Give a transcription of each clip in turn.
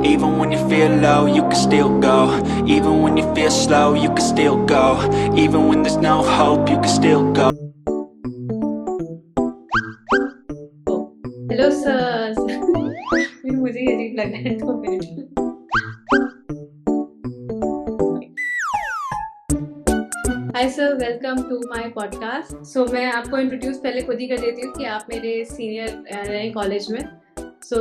Even when you feel low, you can still go. Even when you feel slow, you can still go. Even when there's no hope, you can still go. Hello sir. मुझे ये अजीब लग रहा है, 2 minute. Hi sir, welcome to my podcast. मैं आपको introduce पहले खुद ही कर देती हूँ कि आप मेरे सीनियर रहे कॉलेज में।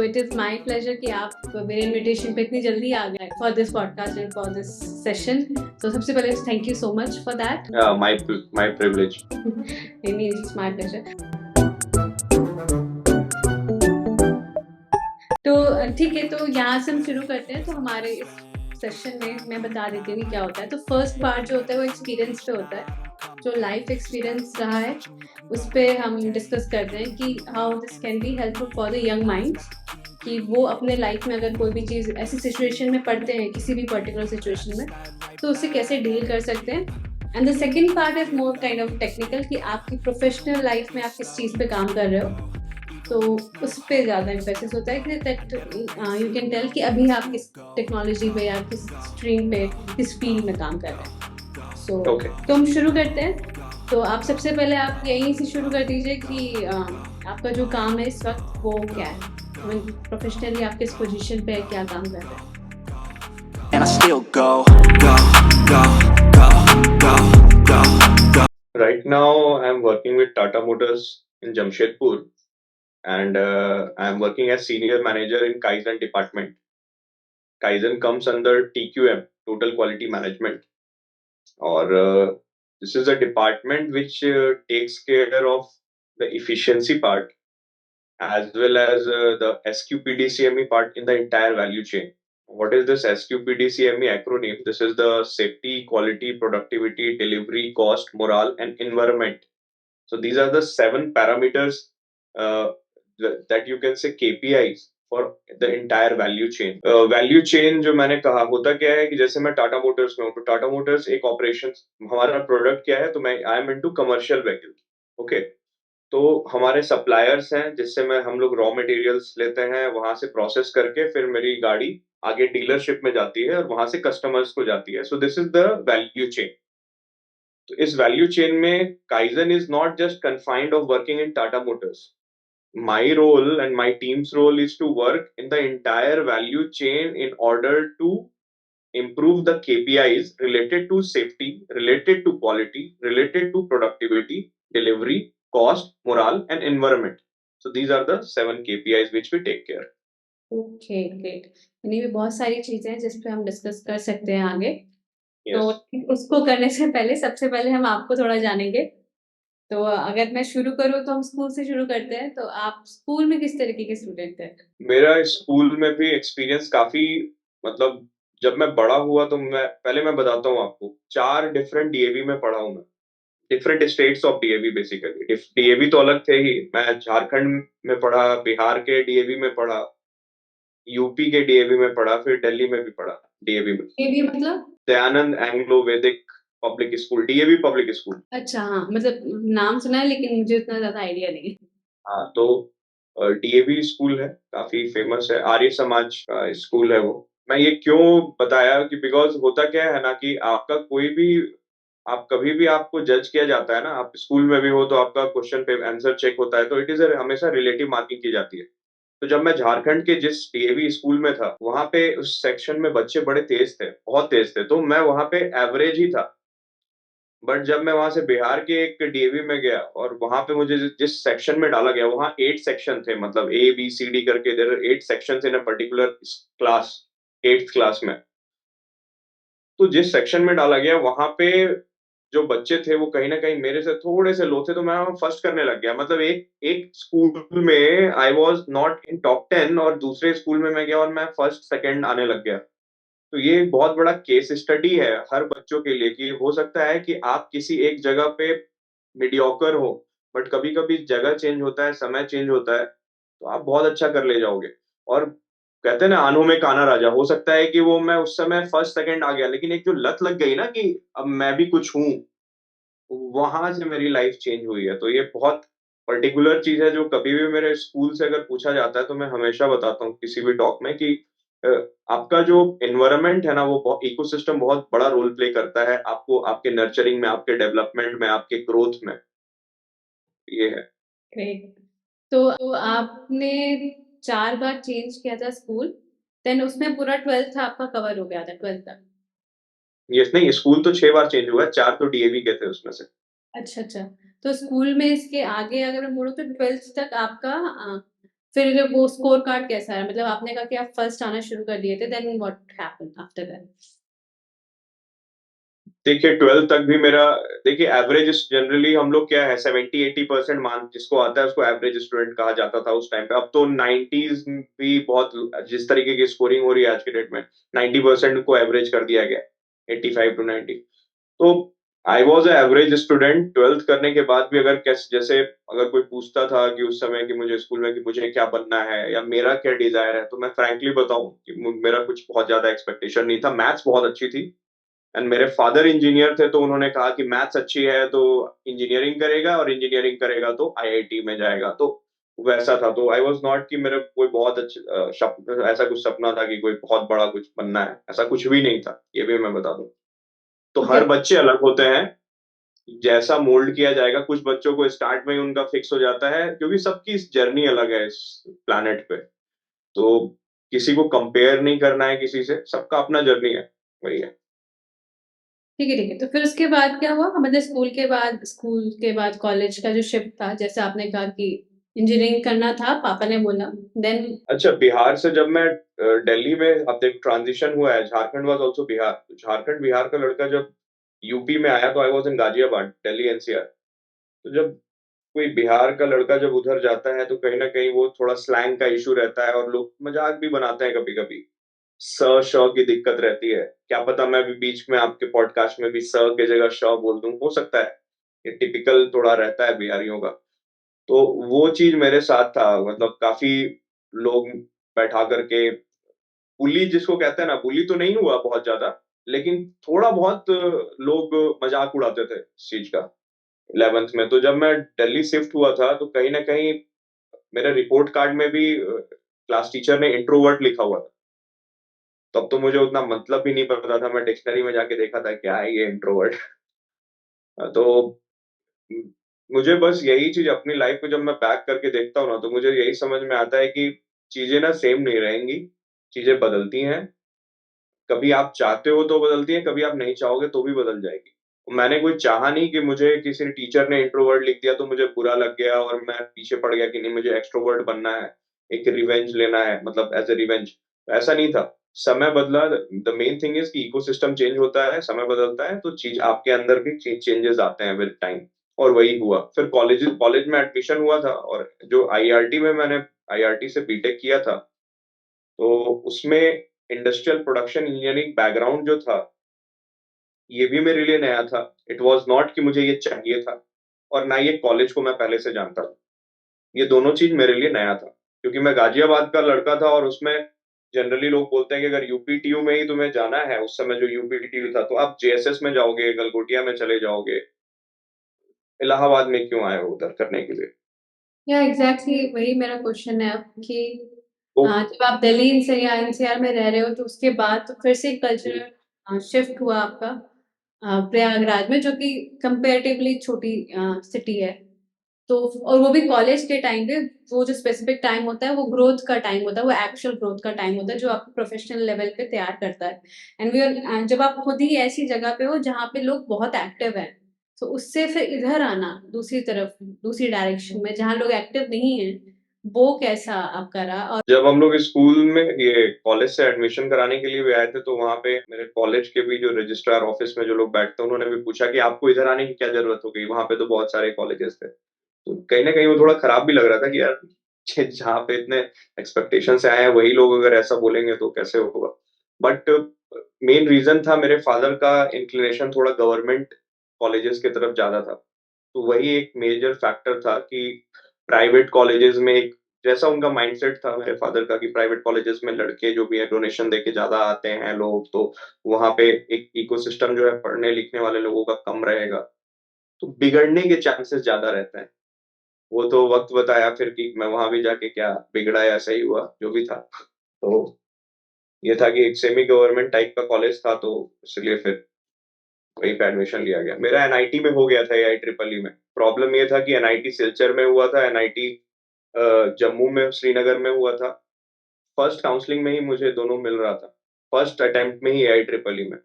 इट इज़ माय प्लेजर कि आप मेरे इनविटेशन पे इतनी जल्दी आ गए for this podcast and for this session. सबसे पहले thank you so much for that. My privilege. नहीं, इट्स माय प्लेजर। तो ठीक है, तो यहाँ से हम शुरू करते हैं। तो हमारे इस सेशन में मैं बता देती हूँ कि क्या होता है। तो फर्स्ट पार्ट जो होता है वो एक्सपीरियंस पे होता है। जो लाइफ एक्सपीरियंस रहा है उस पर हम डिस्कस करते हैं कि how this can be helpful for the young minds, कि वो अपने लाइफ में अगर कोई भी चीज़ ऐसी सिचुएशन में पढ़ते हैं, किसी भी पर्टिकुलर सिचुएशन में, तो उससे कैसे डील कर सकते हैं। And the second part is more kind of technical, कि आपकी प्रोफेशनल लाइफ में आप किस चीज़ पे काम कर रहे हो, तो उस पे ज़्यादा इम्फेसिस होता है कि दैट यू कैन टेल कि अभी आप किस टेक्नोलॉजी पे या किस स्ट्रीम पे, किस फील्ड में काम कर रहे हैं। Okay. तो हम शुरू करते हैं। तो आप सबसे पहले आप यहीं से शुरू कर दीजिए कि आपका जो काम है इस वक्त वो क्या है। प्रोफेशनली आप किस पोजीशन पे क्या काम कर रहे हैं। And I still go, go, go, go, go, go, go. Right now, I'm working with Tata Motors in Jamshedpur, and I'm working as senior manager in Kaizen department. Kaizen comes under TQM, Total Quality Management, or this is a department which takes care of the efficiency part as well as the SQPDCME part in the entire value chain. What is this SQPDCME acronym? This is the safety, quality, productivity, delivery, cost, morale, and environment. So these are the 7 parameters uh, that you can say KPIs for the entire value chain. Value chain जो मैंने कहा होता क्या है कि जैसे मैं Tata Motors में हूँ तो टाटा मोटर्स एक ऑपरेशन, हमारा प्रोडक्ट क्या है, तो मैं I am into commercial vehicle. Okay, तो हमारे सप्लायर्स हैं जिससे मैं हम लोग रॉ मटेरियल्स लेते हैं, वहां से प्रोसेस करके फिर मेरी गाड़ी आगे डीलरशिप में जाती है और वहां से कस्टमर्स को जाती है। सो this is the value chain. तो इस वैल्यू चेन में kaizen is not just confined of working in Tata Motors. My role and my team's role is to work in the entire value chain in order to improve the KPIs related to safety, related to quality, related to productivity, delivery, cost, morale, and environment. So these are the 7 KPIs which we take care. Okay, great. यानी भी बहुत सारी चीज़ें हैं जिस पे हम discuss कर सकते हैं आगे। तो Yes. उसको करने से पहले सबसे पहले हम आपको थोड़ा जानेंगे। तो अगर मैं शुरू करूँ तो हम स्कूल से शुरू करते हैं। तो आप स्कूल में किस तरीके के स्टूडेंट थे? मेरा स्कूल में भी एक्सपीरियंस काफी, मतलब जब मैं बड़ा हुआ तो मैं बताता हूँ आपको, 4 डिफरेंट डीएवी में पढ़ा हूँ मैं। Different states of DAV, basically DAV तो अलग थे ही। मैं झारखंड में पढ़ा, बिहार के डीएवी में पढ़ा, यूपी के डीएवी में पढ़ा, फिर दिल्ली में भी पढ़ा डीएवी में। ये भी मतलब? दयानंद एंग्लो वैदिक public school, DAV public school. अच्छा, हाँ, मतलब नाम सुना है लेकिन मुझे उतना ज्यादा आइडिया नहीं है। हाँ, तो डीएवी स्कूल है, काफी फेमस है, आर्य समाज का स्कूल है वो। मैं ये क्यों बताया कि बिकॉज होता क्या है ना कि आपका कोई भी, आप कभी भी आपको जज किया जाता है ना, आप स्कूल में भी हो तो आपका क्वेश्चन पे आंसर चेक होता है, तो इट इज हमेशा रिलेटिव मार्किंग की जाती है। तो जब मैं झारखंड के जिस डीएवी स्कूल में था वहां पे उस सेक्शन में बच्चे बड़े तेज थे, बहुत तेज थे, तो मैं वहां पे एवरेज ही था। बट जब मैं वहां से बिहार के एक डीएवी में गया और वहां पे मुझे जिस सेक्शन में डाला गया, वहां 8 सेक्शन थे, मतलब A B C D करके देर 8 section in a particular class, 8th class में। तो जिस सेक्शन में डाला गया वहां पे जो बच्चे थे वो कहीं ना कहीं मेरे से थोड़े से लो थे, तो मैं फर्स्ट करने लग गया। मतलब एक एक स्कूल में I was not in top 10 और दूसरे स्कूल में मैं गया और मैं फर्स्ट सेकंड आने लग गया। तो ये एक बहुत बड़ा केस स्टडी है हर बच्चों के लिए कि हो सकता है कि आप किसी एक जगह पे मीडियोकर हो, बट कभी कभी जगह चेंज होता है, समय चेंज होता है, तो आप बहुत अच्छा कर ले जाओगे। और कहते हैं ना, आनों में काना राजा, हो सकता है कि वो मैं उस समय फर्स्ट सेकंड आ गया, लेकिन एक जो लत लग गई ना कि अब मैं भी कुछ हूँ, वहां से मेरी लाइफ चेंज हुई है। तो ये बहुत पर्टिकुलर चीज है जो कभी भी मेरे स्कूल से अगर पूछा जाता है तो मैं हमेशा बताता हूँ किसी भी टॉक में कि अ, आपका जो एनवायरनमेंट है ना, वो इकोसिस्टम बहुत बड़ा रोल प्ले करता है आपको, आपके नर्चरिंग में, आपके डेवलपमेंट में, आपके ग्रोथ में। ये है। ग्रेट। तो आपने 4 बार चेंज किया था स्कूल, देन उसमें पूरा 12th आपका कवर हो गया था, 12th तक? ये नहीं, स्कूल तो 6 बार चेंज हुआ है, 4 तो डीएवी के थे उसमें से। अच्छा अच्छा। तो स्कूल में इसके आगे अगर मैं बोलूँ तो 12th तक आपका फिर वो स्कोर कार्ड कैसा है? मतलब आपने कहा कि आप फर्स्ट आना शुरू कर दिए थे, then what happened after that? देखिए 12 तक भी मेरा, देखिए एवरेज जनरली हम लोग क्या है, 70-80% मान जिसको आता है उसको एवरेज स्टूडेंट कहा जाता था उस टाइम पे। अब तो 90s भी बहुत, जिस तरीके की स्कोरिंग हो रही है आज के डेट में, 90% को एवरेज कर दिया गया, 85 to 90। तो I was average student 12th करने के बाद भी। अगर कैसे, जैसे अगर कोई पूछता था कि उस समय कि मुझे स्कूल में कि मुझे क्या बनना है या मेरा क्या डिजायर है, तो मैं फ्रैंकली बताऊं कि मेरा कुछ बहुत ज्यादा एक्सपेक्टेशन नहीं था। मैथ्स बहुत अच्छी थी एंड मेरे फादर इंजीनियर थे, तो उन्होंने कहा कि मैथ्स अच्छी है तो इंजीनियरिंग करेगा, और इंजीनियरिंग करेगा तो आईआईटी में जाएगा। तो वैसा था। तो आई वॉज नॉट कि मेरा कोई बहुत अच्छा ऐसा कुछ सपना था कि कोई बहुत बड़ा कुछ बनना है, ऐसा कुछ भी नहीं था, ये भी मैं बता दूं। तो ओके। हर बच्चे अलग होते हैं, जैसा मोल्ड किया जाएगा। कुछ बच्चों को स्टार्ट में ही उनका फिक्स हो जाता है, क्योंकि सबकी जर्नी अलग है इस प्लानेट पे। तो किसी को कंपेयर नहीं करना है किसी से, सबका अपना जर्नी है, वही है। ठीक है ठीक है। तो फिर उसके बाद क्या हुआ? मतलब स्कूल के बाद कॉलेज का जो शिफ्ट था, जैसे आपने कहा कि इंजीनियरिंग करना था, पापा ने बोला, देन? अच्छा, बिहार से जब मैं दिल्ली में, अब देख ट्रांजिशन हुआ है, झारखंड वाज आल्सो बिहार। तो झारखंड बिहार का लड़का जब यूपी में आया, तो I was in Ghaziabad, Delhi NCR. तो जब कोई बिहार का लड़का जब उधर जाता है, तो कहीं ना कहीं वो थोड़ा स्लैंग का इशू रहता है, और लोग मजाक भी बनाते हैं कभी कभी। स श की दिक्कत रहती है। क्या पता मैं भी बीच में आपके पॉडकास्ट में भी स की जगह श बोल दूं, हो सकता है। ये टिपिकल थोड़ा रहता है बिहारियों का। तो वो चीज मेरे साथ था, मतलब काफी लोग बैठा करके, बुली जिसको कहते हैं ना, बुली तो नहीं हुआ बहुत ज्यादा, लेकिन थोड़ा बहुत लोग मजाक उड़ाते थे इस चीज का। 11th में तो जब मैं दिल्ली शिफ्ट हुआ था, तो कहीं ना कहीं मेरे रिपोर्ट कार्ड में भी क्लास टीचर ने इंट्रोवर्ट लिखा हुआ था। तब तो मुझे उतना मतलब भी नहीं पता था, मैं डिक्शनरी में जाके देखा था क्या है ये इंट्रोवर्ट। तो म- मुझे बस यही चीज अपनी लाइफ में जब मैं बैक करके देखता हूँ ना, तो मुझे यही समझ में आता है कि चीजें ना सेम नहीं रहेंगी, चीजें बदलती हैं। कभी आप चाहते हो तो बदलती है, कभी आप नहीं चाहोगे तो भी बदल जाएगी। मैंने कोई चाहा नहीं कि मुझे किसी टीचर ने इंट्रोवर्ट लिख दिया तो मुझे बुरा लग गया और मैं पीछे पड़ गया कि नहीं मुझे एक्सट्रोवर्ट बनना है, एक रिवेंज लेना है, मतलब एज ए रिवेंज। ऐसा नहीं था। समय बदला। द मेन थिंग इज कि इकोसिस्टम चेंज होता है, समय बदलता है, तो चीज आपके अंदर भी चेंजेस आते हैं विद टाइम। और वही हुआ। फिर कॉलेज कॉलेज में एडमिशन हुआ था, और जो आईआरटी में मैंने आईआरटी से बीटेक किया था, तो उसमें इंडस्ट्रियल प्रोडक्शन इंजीनियरिंग बैकग्राउंड जो था, ये भी मेरे लिए नया था। इट वाज नॉट कि मुझे ये चाहिए था, और ना ये कॉलेज को मैं पहले से जानता था। ये दोनों चीज मेरे लिए नया था, क्योंकि मैं गाजियाबाद का लड़का था, और उसमें जनरली लोग बोलते हैं कि अगर यूपीटीयू में ही तुम्हें जाना है, उस समय जो यूपीटीयू था, तो आप जेएसएस में जाओगे, गलगोटिया में चले जाओगे, इलाहाबाद में क्यों आए हो उधर करने के लिए। या एग्जैक्टली वही मेरा क्वेश्चन है अब कि तो जब आप दिल्ली से या एनसीआर में रह रहे हो, तो उसके बाद तो फिर से कल्चरल शिफ्ट हुआ आपका प्रयागराज में, जो कि कंपेरेटिवली छोटी सिटी है। तो और वो भी कॉलेज के टाइम पे, वो जो स्पेसिफिक टाइम होता है वो ग्रोथ का टाइम होता है, वो एक्चुअल ग्रोथ का टाइम होता है जो आपको प्रोफेशनल लेवल पे तैयार करता है। एंड वी आर, जब आप खुद ही ऐसी जगह पे हो जहाँ पे लोग बहुत एक्टिव हैं, तो उससे फिर इधर आना दूसरी तरफ, दूसरी डायरेक्शन में जहाँ लोग एक्टिव नहीं है, वो कैसा आपका रहा? और जब हम लोग स्कूल में, ये कॉलेज से एडमिशन कराने के लिए भी आए थे, तो वहां पे मेरे कॉलेज के भी जो रजिस्ट्रार ऑफिस में जो लोग बैठते हैं, उन्होंने भी पूछा कि आपको इधर आने की क्या जरूरत हो गई, वहां पे तो बहुत सारे कॉलेजेस थे। तो कहीं ना कहीं वो थोड़ा खराब भी लग रहा था कि यार जहाँ पे इतने एक्सपेक्टेशन से आए हैं, वही लोग अगर ऐसा बोलेंगे तो कैसे होगा। बट मेन रीजन था, मेरे फादर का इंक्लिनेशन थोड़ा गवर्नमेंट कॉलेजेस की तरफ ज्यादा था। तो वही एक मेजर फैक्टर था कि प्राइवेट कॉलेजेस में एक, जैसा उनका माइंडसेट था मेरे फादर का, कि प्राइवेट कॉलेजेस में लड़के जो भी है डोनेशन देके ज्यादा आते हैं लोग, तो वहां पे एक इकोसिस्टम जो है पढ़ने लिखने वाले लोगों का कम रहेगा, तो बिगड़ने के चांसेस ज्यादा रहते हैं। वो तो वक्त बताया फिर कि मैं वहां भी जाके क्या बिगड़ा या सही हुआ, जो भी था। तो ये था कि एक सेमी गवर्नमेंट टाइप का कॉलेज था, तो इसलिए फिर वहीं पे एडमिशन लिया गया। मेरा एनआईटी में हो गया था, एआई ट्रिपल ई में। प्रॉब्लम ये था कि एनआईटी सिलचर में हुआ था, एनआईटी जम्मू में श्रीनगर में हुआ था। फर्स्ट काउंसलिंग में ही मुझे दोनों मिल रहा था, फर्स्ट अटेम्प्ट में ही एआई ट्रिपल ई में।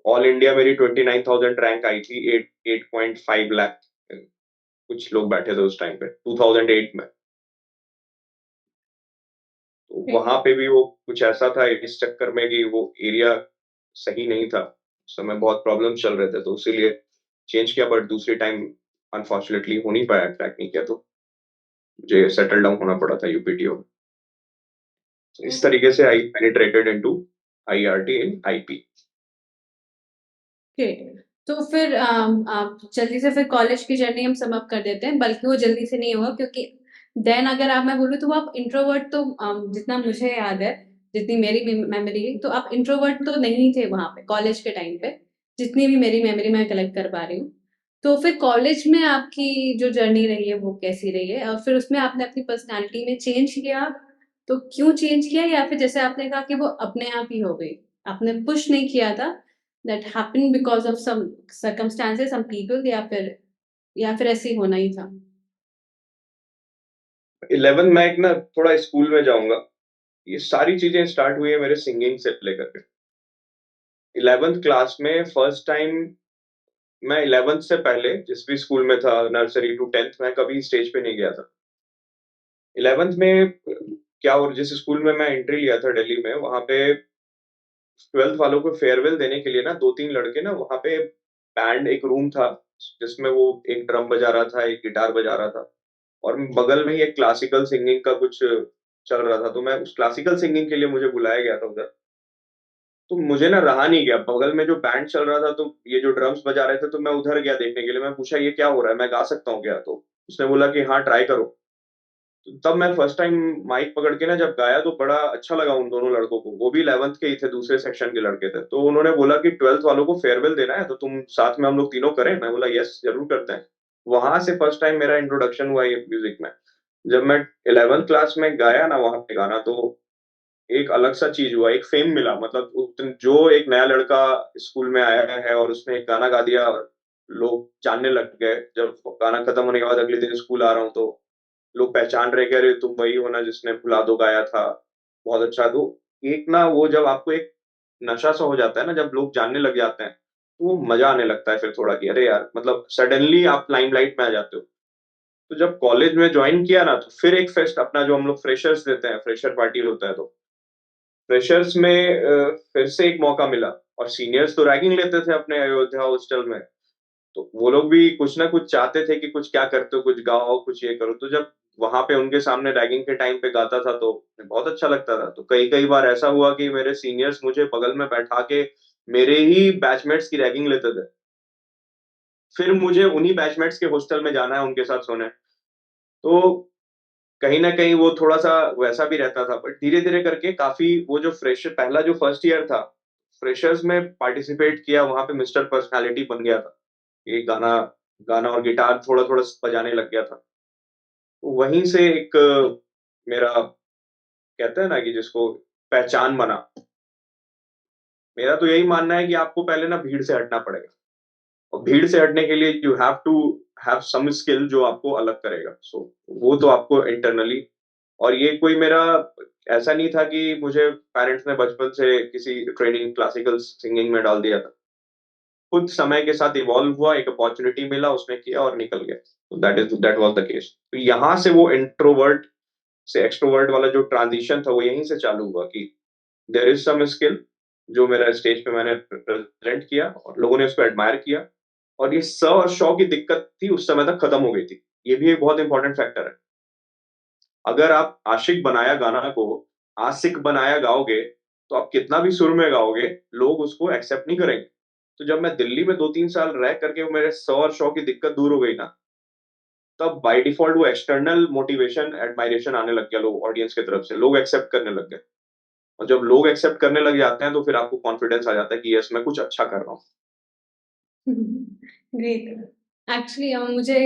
ऑल इंडिया मेरी 29,000 रैंक आई थी, 8.5 लाख कुछ लोग बैठे थे उस टाइम पे, 2008 में। तो वहां पे भी वो कुछ ऐसा था इस चक्कर में कि वो एरिया सही नहीं था, उस समय बहुत प्रॉब्लम चल रहे थे, तो इसीलिए चेंज किया। बट दूसरी टाइम अनफॉर्चुनेटली हो नहीं पाया, क्रैक नहीं किया, तो मुझे सेटल डाउन होना पड़ा था यूपीटीओ में। तो इस तरीके से आई पेनिट्रेटेड इनटू आईआरटी इन आईपी। ओके। तो फिर आप जल्दी से फिर कॉलेज की जर्नी हम सम अप कर देते हैं, बल्कि वो जल्दी से नहीं होगा, क्योंकि देन अगर आप मैं बोलूँ तो आप इंट्रोवर्ट तो जितना मुझे याद है, जितनी मेरी मेमोरी है, तो आप इंट्रोवर्ट तो नहीं थे वहां पे कॉलेज के टाइम पे, जितनी भी मेरी मेमोरी मैं कलेक्ट कर पा रही हूँ। तो फिर कॉलेज में आपकी जो जर्नी रही है वो कैसी रही है, और फिर उसमें आपने अपनी पर्सनालिटी में चेंज किया, तो क्यों चेंज किया, या फिर जैसे आपने कहा कि वो अपने आप ही हो गई, आपने पुश नहीं किया था, that happened because of some circumstances, some people, या फिर ऐसे ही होना ही था? 11 मैं एक ना थोड़ा स्कूल में जाऊंगा। ये सारी चीजें स्टार्ट हुई है मेरे सिंगिंग से लेकर के। 11th क्लास में फर्स्ट टाइम, मैं 11th से पहले जिस भी स्कूल में था, नर्सरी टू 10th, मैं कभी स्टेज पे नहीं गया था। 11th में क्या, और जिस स्कूल में मैं एंट्री लिया था दिल्ली में, वहां पे 12th वालों को फेयरवेल देने के लिए ना दो तीन लड़के ना वहां पे, बैंड एक रूम था जिसमें वो एक ड्रम बजा रहा था, एक गिटार बजा रहा था, और बगल में ही एक क्लासिकल सिंगिंग का कुछ चल रहा था। तो मैं उस क्लासिकल सिंगिंग के लिए मुझे बुलाया गया था उधर। तो मुझे ना रहा नहीं गया, बगल में जो बैंड चल रहा था, तो ये जो ड्रम्स बजा रहे थे, तो मैं उधर गया देखने के लिए। मैं पूछा ये क्या हो रहा है, मैं गा सकता हूँ क्या? तो उसने बोला कि हाँ ट्राई करो। तो तब मैं फर्स्ट टाइम माइक पकड़ के ना जब गाया, तो बड़ा अच्छा लगा उन दोनों लड़कों को। वो भी 11th के ही थे, दूसरे सेक्शन के लड़के थे। तो उन्होंने बोला कि 12th वालों को फेयरवेल देना है, तो तुम साथ में हम लोग तीनों करें। मैं बोला यस, जरूर करते हैं। वहां से फर्स्ट टाइम मेरा इंट्रोडक्शन हुआ ये म्यूजिक में। जब मैं 11th क्लास में गाया ना वहां पे गाना, तो एक अलग सा चीज हुआ, एक फेम मिला। मतलब जो एक नया लड़का स्कूल में आया है और उसने एक गाना गा दिया, और लोग जानने लग गए। जब गाना खत्म होने के बाद अगले दिन स्कूल आ रहा हूँ, तो लोग पहचान रहे कि अरे तुम वही हो ना जिसने भुला दो गाया था, बहुत अच्छा। तो एक ना वो जब आपको एक नशा सा हो जाता है ना, जब लोग जानने लग जाते हैं, तो वो मजा आने लगता है फिर थोड़ा कि अरे यार, मतलब सडनली आप लाइमलाइट में आ जाते हो। तो जब कॉलेज में ज्वाइन किया ना, तो फिर एक फेस्ट अपना जो हम लोग फ्रेशर्स देते हैं, फ्रेशर पार्टी होता है, तो फ्रेशर्स में फिर से एक मौका मिला। और सीनियर्स तो रैगिंग लेते थे अपने अयोध्या हॉस्टल में, तो वो लोग भी कुछ ना कुछ चाहते थे कि कुछ क्या करते हो, कुछ गाओ, कुछ ये करो। तो जब वहां पे उनके सामने रैगिंग के टाइम पे गाता था, तो बहुत अच्छा लगता था। तो कई कई बार ऐसा हुआ कि मेरे सीनियर्स मुझे बगल में बैठा के मेरे ही बैचमेट्स की रैगिंग लेते थे। फिर मुझे उन्हीं बैचमेट्स के हॉस्टल में जाना है उनके साथ सोने। तो कहीं ना कहीं वो थोड़ा सा वैसा भी रहता था। बट धीरे धीरे करके काफी वो जो फ्रेशर, पहला जो फर्स्ट ईयर था, फ्रेशर्स में पार्टिसिपेट किया, वहां पे मिस्टर पर्सनालिटी बन गया था। ये गाना गाना और गिटार थोड़ा थोड़ा बजाने लग गया था। तो वहीं से एक मेरा, कहते हैं ना कि जिसको पहचान बना। मेरा तो यही मानना है कि आपको पहले ना भीड़ से हटना पड़ेगा, और भीड़ से हटने के लिए you have to have some skill जो आपको अलग करेगा। सो वो तो आपको इंटरनली। और ये कोई मेरा ऐसा नहीं था कि मुझे पेरेंट्स ने बचपन से किसी ट्रेनिंग क्लासिकल सिंगिंग में डाल दिया था। खुद समय के साथ इवॉल्व हुआ, एक अपॉर्चुनिटी मिला, उसने किया और निकल गया। तो दैट वाज द केस। तो यहाँ से वो इंट्रोवर्ट से एक्सट्रोवर्ट वाला जो ट्रांजिशन था, वो यहीं से चालू हुआ कि देयर इज सम स्किल जो मेरा स्टेज पे मैंने प्रेजेंट किया, और लोगों ने उसको एडमायर किया। और ये स और शौ की दिक्कत थी उस समय तक खत्म हो गई थी। ये भी एक बहुत इंपॉर्टेंट फैक्टर है। अगर आप आशिक बनाया गाना को आशिक बनाया गाओगे, तो आप कितना भी सुर में गाओगे, लोग उसको एक्सेप्ट नहीं करेंगे। तो जब मैं दिल्ली में 2-3 साल रह करके वो मेरे सौ और शौ की दिक्कत दूर हो गई ना, तब बाय डिफॉल्ट वो एक्सटर्नल मोटिवेशन एडमायरेशन आने लग गया, लोग ऑडियंस की तरफ से लोग एक्सेप्ट करने लग गए। और जब लोग एक्सेप्ट करने लग जाते हैं, तो फिर आपको कॉन्फिडेंस आ जाता है कि यस मैं कुछ अच्छा कर रहा हूँ। ग्रेट। एक्चुअली मुझे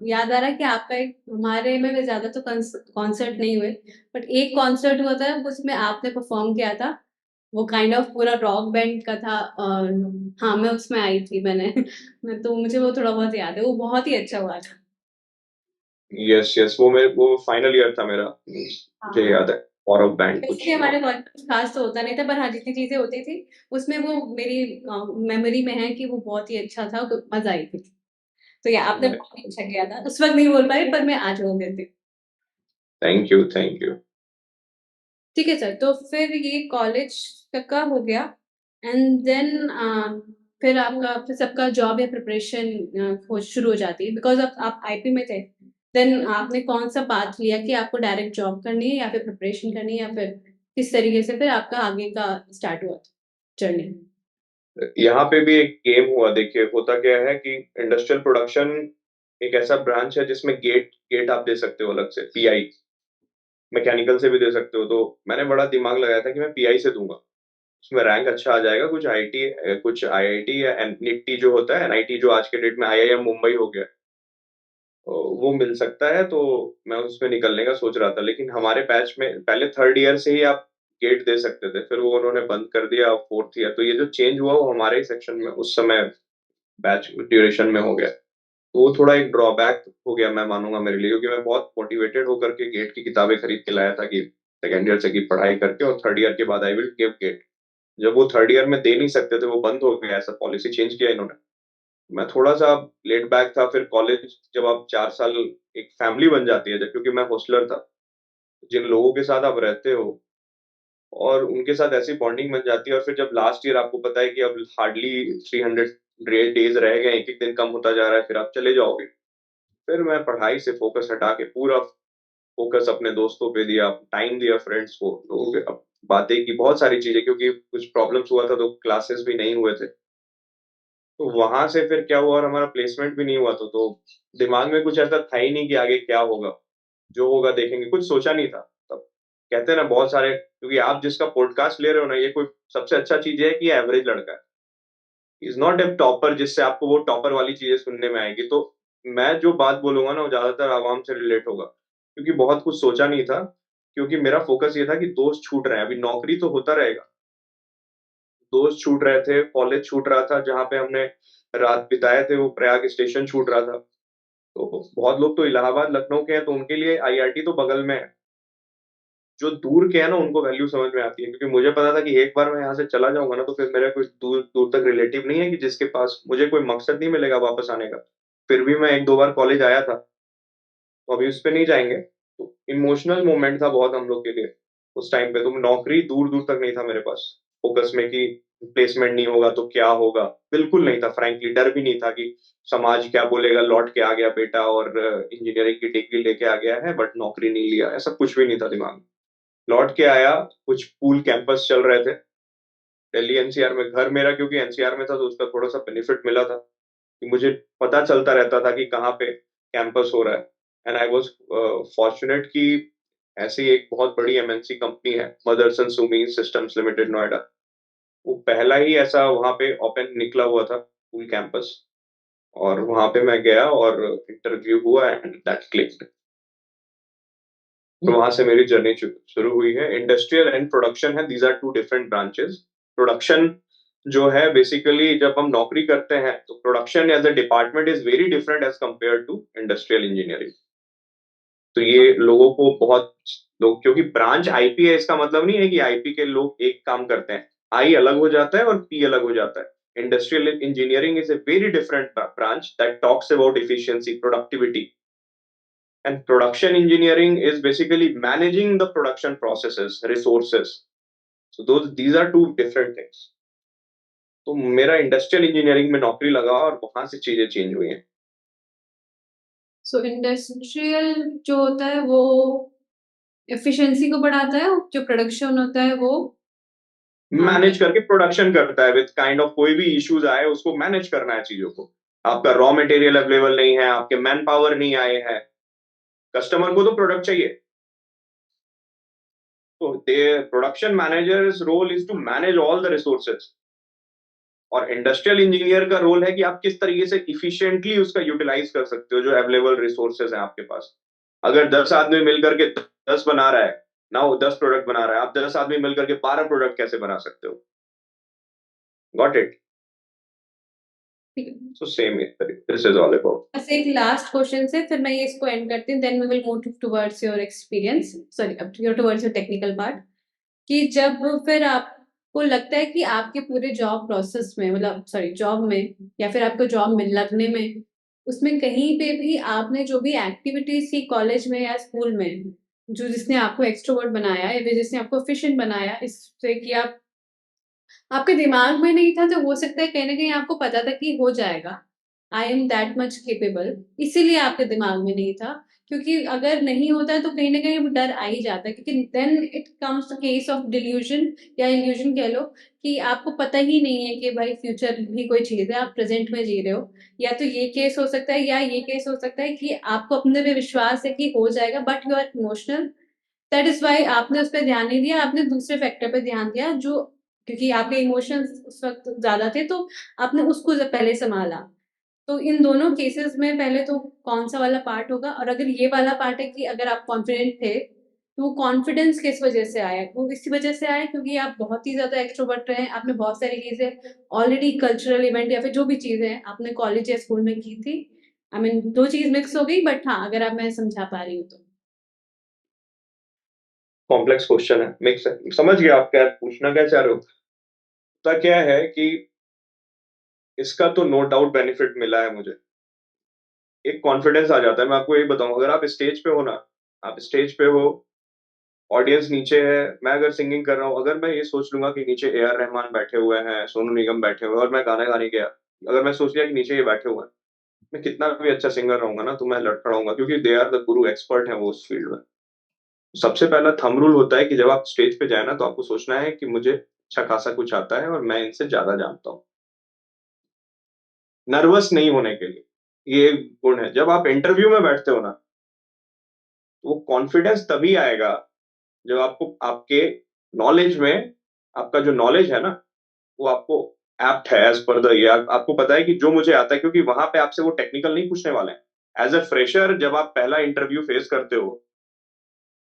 याद आ रहा है कि आपका एक हमारे में ज़्यादा तो कॉन्सर्ट नहीं हुए, बट एक कॉन्सर्ट हुआ था उसमें आपने परफॉर्म किया था। वो काइंड ऑफ पूरा रॉक बैंड का था और हाँ, मैं उसमें आई थी मैंने मैं तो मुझे वो थोड़ा बहुत याद है, वो बहुत ही अच्छा हुआ था। यस यस, वो फाइनल ईयर था मेरा, मुझे हाँ। याद है। और ऑफ बैंड वैसे कुछ। भी हमारे कॉलेज में कुछ खास तो होता नहीं था, पर हाँ जितनी चीजें होती थी उसमें वो मेरी मेमोरी में है कि वो बहुत ही अच्छा था, तो मजा आई थी। तो या आपने बहुत ही अच्छा किया था, उस वक्त नहीं बोल पाई पर मैं आज बोल देती। Thank you thank you. ठीक है सर, तो फिर ये कॉलेज तक का हो गया एंड देन फिर आपका फिर सबका जॉब या प्रिपरेशन हो शुरू हो जाती है, बिकॉज आप आईपी में थे। देन आपने कौन सा पाथ लिया कि आपको डायरेक्ट जॉब करनी है या फिर प्रिपरेशन करनी है, या फिर किस तरीके से फिर आपका आगे का स्टार्ट हुआ जर्नी? यहाँ पे भी एक गेम हुआ, देखिए होता क्या है कि इंडस्ट्रियल प्रोडक्शन एक ऐसा ब्रांच है जिसमें गेट गेट आप दे सकते हो अलग से, पीआई मैकेनिकल से भी दे सकते हो। तो मैंने बड़ा दिमाग लगाया था कि मैं पीआई से दूंगा, उसमें रैंक अच्छा आ जाएगा। कुछ आईआईटी या एनआईटी जो होता है, एनआईटी जो आज के डेट में आईआईएम मुंबई हो गया, तो वो मिल सकता है। तो मैं उसमें निकलने का सोच रहा था, लेकिन हमारे बैच में पहले थर्ड ईयर से ही आप गेट दे सकते थे, फिर वो उन्होंने बंद कर दिया फोर्थ ईयर। तो ये जो चेंज हुआ वो हमारे ही सेक्शन में उस समय बैच ड्यूरेशन में हो गया। तो वो थोड़ा एक ड्रॉबैक हो गया मैं मानूंगा मेरे लिए, क्योंकि मैं बहुत मोटिवेटेड होकर के गेट की किताबें खरीद के लाया था कि सेकेंड ईयर से की पढ़ाई करके और थर्ड ईयर के बाद आई विल गिव गेट। जब वो थर्ड ईयर में दे नहीं सकते थे, वो बंद हो गया, ऐसा पॉलिसी चेंज किया इन्होंने। मैं थोड़ा सा लेट बैक था। फिर कॉलेज जब आप 4 साल, एक फैमिली बन जाती है जब, क्योंकि मैं हॉस्टलर था, जिन लोगों के साथ आप रहते हो और उनके साथ ऐसी बॉन्डिंग बन जाती है। और फिर जब लास्ट ईयर आपको पता है कि अब हार्डली 300 डेज रह गए, एक एक दिन कम होता जा रहा है, फिर आप चले जाओगे। फिर मैं पढ़ाई से फोकस हटा के पूरा फोकस अपने दोस्तों पे दिया, टाइम दिया फ्रेंड्स को, लोगों के अब बातें की, बहुत सारी चीजें, क्योंकि कुछ प्रॉब्लम्स हुआ था तो क्लासेस भी नहीं हुए थे। तो वहां से फिर क्या हुआ, और हमारा प्लेसमेंट भी नहीं हुआ था। तो दिमाग में कुछ ऐसा था ही नहीं कि आगे क्या होगा, जो होगा देखेंगे, कुछ सोचा नहीं था तब। कहते हैं ना बहुत सारे, क्योंकि आप जिसका पॉडकास्ट ले रहे हो ना, ये कोई सबसे अच्छा चीज है कि एवरेज लड़का है, इज नॉट ए टॉपर जिससे आपको वो टॉपर वाली चीजें सुनने में आएगी। तो मैं जो बात बोलूंगा ना वो ज्यादातर आवाम से रिलेट होगा, क्योंकि बहुत कुछ सोचा नहीं था। क्योंकि मेरा फोकस ये था कि दोस्त छूट रहे हैं, अभी नौकरी तो होता रहेगा, दोस्त छूट रहे थे, कॉलेज छूट रहा था, जहाँ पे हमने रात बिताए थे वो प्रयाग स्टेशन छूट रहा था। तो बहुत लोग तो इलाहाबाद लखनऊ के हैं, तो उनके लिए आईआईटी तो बगल में है। जो दूर के हैं ना उनको वैल्यू समझ में आती है, क्योंकि मुझे पता था कि एक बार मैं यहाँ से चला जाऊंगा ना, तो फिर मेरा कोई दूर दूर तक रिलेटिव नहीं है कि जिसके पास मुझे कोई मकसद नहीं मिलेगा वापस आने का। फिर भी मैं एक दो बार कॉलेज आया था, तो अभी उस पर नहीं जाएंगे। तो इमोशनल मोमेंट था बहुत हम लोग के लिए उस टाइम पे। तो नौकरी दूर दूर तक नहीं था मेरे पास फोकस में, कि प्लेसमेंट नहीं होगा तो क्या होगा, बिल्कुल नहीं था। फ्रैंकली डर भी नहीं था कि समाज क्या बोलेगा, लौट के आ गया बेटा और इंजीनियरिंग की डिग्री लेके आ गया है बट नौकरी नहीं लिया, ऐसा कुछ भी नहीं था दिमाग में। लौट के आया, कुछ पूल कैंपस चल रहे थे दिल्ली एनसीआर में। घर मेरा क्योंकि एनसीआर में था, तो उसका थोड़ा सा बेनिफिट मिला था कि मुझे पता चलता रहता था कि कहाँ पे कैंपस हो रहा है। एंड आई वाज फॉर्चुनेट कि ऐसी एक बहुत बड़ी एमएनसी कंपनी है, मदरसन सुमी सिस्टम्स लिमिटेड, नोएडा, वो पहला ही ऐसा वहां पे ओपन निकला हुआ था पूल कैंपस। और वहां पे मैं गया और इंटरव्यू हुआ एंड दैट क्लिक्ड। तो वहां से मेरी जर्नी शुरू हुई है। इंडस्ट्रियल एंड प्रोडक्शन है, these are two different branches. Production जो है बेसिकली जब हम नौकरी करते हैं, तो production as a department is very different as compare to industrial engineering. तो ये लोगों को बहुत लोग, क्योंकि ब्रांच आईपी है, इसका मतलब नहीं है कि आईपी के लोग एक काम करते हैं। आई अलग हो जाता है और पी अलग हो जाता है। Industrial engineering is a very different branch that talks about efficiency, productivity. And production engineering is basically managing the production processes, resources. So these are two different things. तो मेरा इंडस्ट्रियल इंजीनियरिंग में नौकरी लगा और वहां से चीजें चेंज हुई हैं। सो इंडस्ट्रियल जो होता है वो एफिशिएंसी को बढ़ाता है, जो प्रोडक्शन होता है वो मैनेज करके प्रोडक्शन करता है विद काइंड ऑफ, कोई भी इश्यूज आए उसको मैनेज करना है चीजों को। आपका रॉ मटेरियल अवेलेबल नहीं है, आपके मैन पावर नहीं आए हैं, कस्टमर को तो प्रोडक्ट चाहिए। तो production managers role is to manage all the resources और इंडस्ट्रियल इंजीनियर का रोल है कि आप किस तरीके से इफिशिएंटली उसका यूटिलाइज कर सकते हो जो अवेलेबल रिसोर्सेज हैं आपके पास। अगर 10 आदमी मिलकर के 10 बना रहा है ना, वो 10 प्रोडक्ट बना रहा है, आप 10 आदमी मिलकर के 12 प्रोडक्ट कैसे बना सकते हो? Got it? ठीक है। So same this is all about. बस एक लास्ट क्वेश्चन से फिर मैं ये इसको एंड करती हूँ, then we will move towards your experience, sorry अब टुवर्ड्स योर टेक्निकल पार्ट। कि जब फिर आपको लगता है कि आपके पूरे जॉब प्रोसेस में, मतलब सॉरी जॉब में, या फिर आपको जॉब में लगने में, उसमें कहीं पे भी आपने जो भी एक्टिविटीज की कॉलेज में या स्कूल में, जो जिसने आपको एक्सट्रोवर्ट बनाया या फिर जिसने आपको एफिशिएंट बनाया, इससे कि आप आपके दिमाग में नहीं था, तो हो सकता है कहीं ना कहीं आपको पता था कि हो जाएगा, I am that much capable, इसीलिए आपके दिमाग में नहीं था। क्योंकि अगर नहीं होता तो कहीं ना कहीं वो डर आ ही जाता है, क्योंकि then it comes the case of delusion या इल्यूजन कह लो, कि आपको पता ही नहीं है कि भाई फ्यूचर भी कोई चीज है, आप प्रेजेंट में जी रहे हो। या तो ये केस हो सकता है, या ये केस हो सकता है कि आपको अपने पे विश्वास है कि हो जाएगा, but you are emotional, that is why आपने उस पर ध्यान नहीं दिया, आपने दूसरे फैक्टर पे ध्यान दिया, जो क्योंकि आपके इमोशंस उस वक्त ज्यादा थे, तो आपने उसको पहले संभाला। तो इन दोनों केसेस में पहले तो कौन सा वाला पार्ट होगा, और अगर ये वाला पार्ट है कि अगर आप कॉन्फिडेंट थे, तो वो कॉन्फिडेंस किस वजह से आया? वो इसी वजह से आया क्योंकि आप बहुत ही ज्यादा एक्सट्रोवर्ट रहे, आपने बहुत सारी चीजें ऑलरेडी, कल्चरल इवेंट या फिर जो भी चीजें हैं आपने कॉलेज या स्कूल में की थी। आई मीन दो चीज मिक्स हो गई, बट हाँ अगर आप मैं समझा पा रही हूँ तो। कॉम्प्लेक्स क्वेश्चन है, मिक्स है, समझ गया आप क्या पूछना क्या चाह रहे हो। तो क्या है कि इसका तो नो डाउट बेनिफिट मिला है मुझे, एक कॉन्फिडेंस आ जाता है। मैं आपको यही बताऊं, अगर आप स्टेज पे हो ना, आप स्टेज पे हो, ऑडियंस नीचे है, मैं अगर सिंगिंग कर रहा हूँ, अगर मैं ये सोच लूंगा कि नीचे ए आर रहमान बैठे हुए हैं, सोनू निगम बैठे हुए हैं, और मैं गाना गाने गया, अगर मैं सोच लिया कि नीचे ये बैठे हुए हैं, मैं कितना भी अच्छा सिंगर रहूंगा ना, तो मैं लड़खड़ाऊंगा, क्योंकि they are the Guru, expert है वो उस फील्ड में। सबसे पहला थंब रूल होता है कि जब आप स्टेज पे जाए ना, तो आपको सोचना है कि मुझे अच्छा खासा कुछ आता है और मैं इनसे ज्यादा जानता हूँ, नर्वस नहीं होने के लिए। ये एक गुण है। जब आप इंटरव्यू में बैठते हो ना, तो वो कॉन्फिडेंस तभी आएगा जब आपको आपके नॉलेज में, आपका जो नॉलेज है ना, वो आपको एप्ट है एज पर द ये, आपको पता है कि जो मुझे आता है, क्योंकि वहां पे आपसे वो टेक्निकल नहीं पूछने वाले हैं। एज अ फ्रेशर जब आप पहला इंटरव्यू फेस करते हो,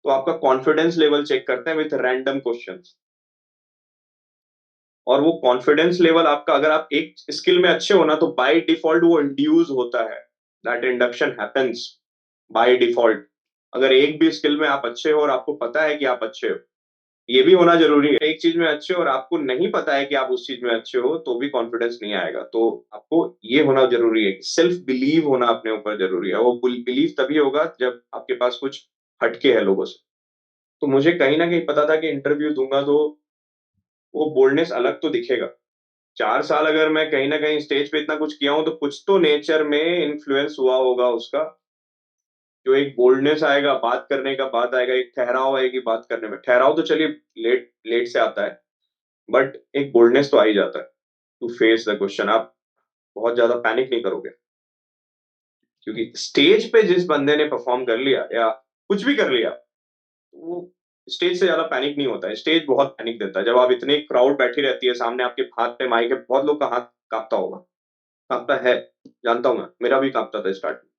तो आपका कॉन्फिडेंस लेवल चेक करते हैं विथ रैंडम क्वेश्चंस। और वो कॉन्फिडेंस लेवल आपका, अगर आप एक स्किल में अच्छे हो ना, तो बाय डिफॉल्ट वो इंड्यूस होता है, that induction happens by default. अगर एक भी स्किल में आप अच्छे हो और आपको पता है कि आप अच्छे हो, ये भी होना जरूरी है, एक चीज में अच्छे हो और आपको नहीं पता है कि आप उस चीज में अच्छे हो, तो भी कॉन्फिडेंस नहीं आएगा। तो आपको ये होना जरूरी है, सेल्फ बिलीव होना अपने ऊपर जरूरी है। वो बिलीव तभी होगा जब आपके पास कुछ हटके है लोगों से। तो मुझे कहीं ना कहीं पता था कि इंटरव्यू दूंगा तो वो बोल्डनेस अलग तो दिखेगा। 4 साल अगर मैं कहीं ना कहीं स्टेज पे इतना कुछ किया हूं, तो कुछ तो नेचर में इन्फ्लुएंस हुआ होगा उसका, जो एक बोल्डनेस आएगा बात करने का, बात आएगा, एक ठहराव आएगी बात करने में। ठहराव तो चलिए लेट लेट से आता है, बट एक बोल्डनेस तो आ ही जाता है टू फेस द क्वेश्चन। आप बहुत ज्यादा पैनिक नहीं करोगे, क्योंकि स्टेज पे जिस बंदे ने परफॉर्म कर लिया या कुछ भी कर लिया, वो स्टेज से ज्यादा पैनिक नहीं होता है। स्टेज बहुत पैनिक देता है। जब आप इतने क्राउड बैठी रहती है सामने, आपके हाथ पे माइक है, बहुत लोग का हाथ कांपता होगा, कांपता है, जानता हूँ मैं, मेरा भी कांपता था स्टार्ट में।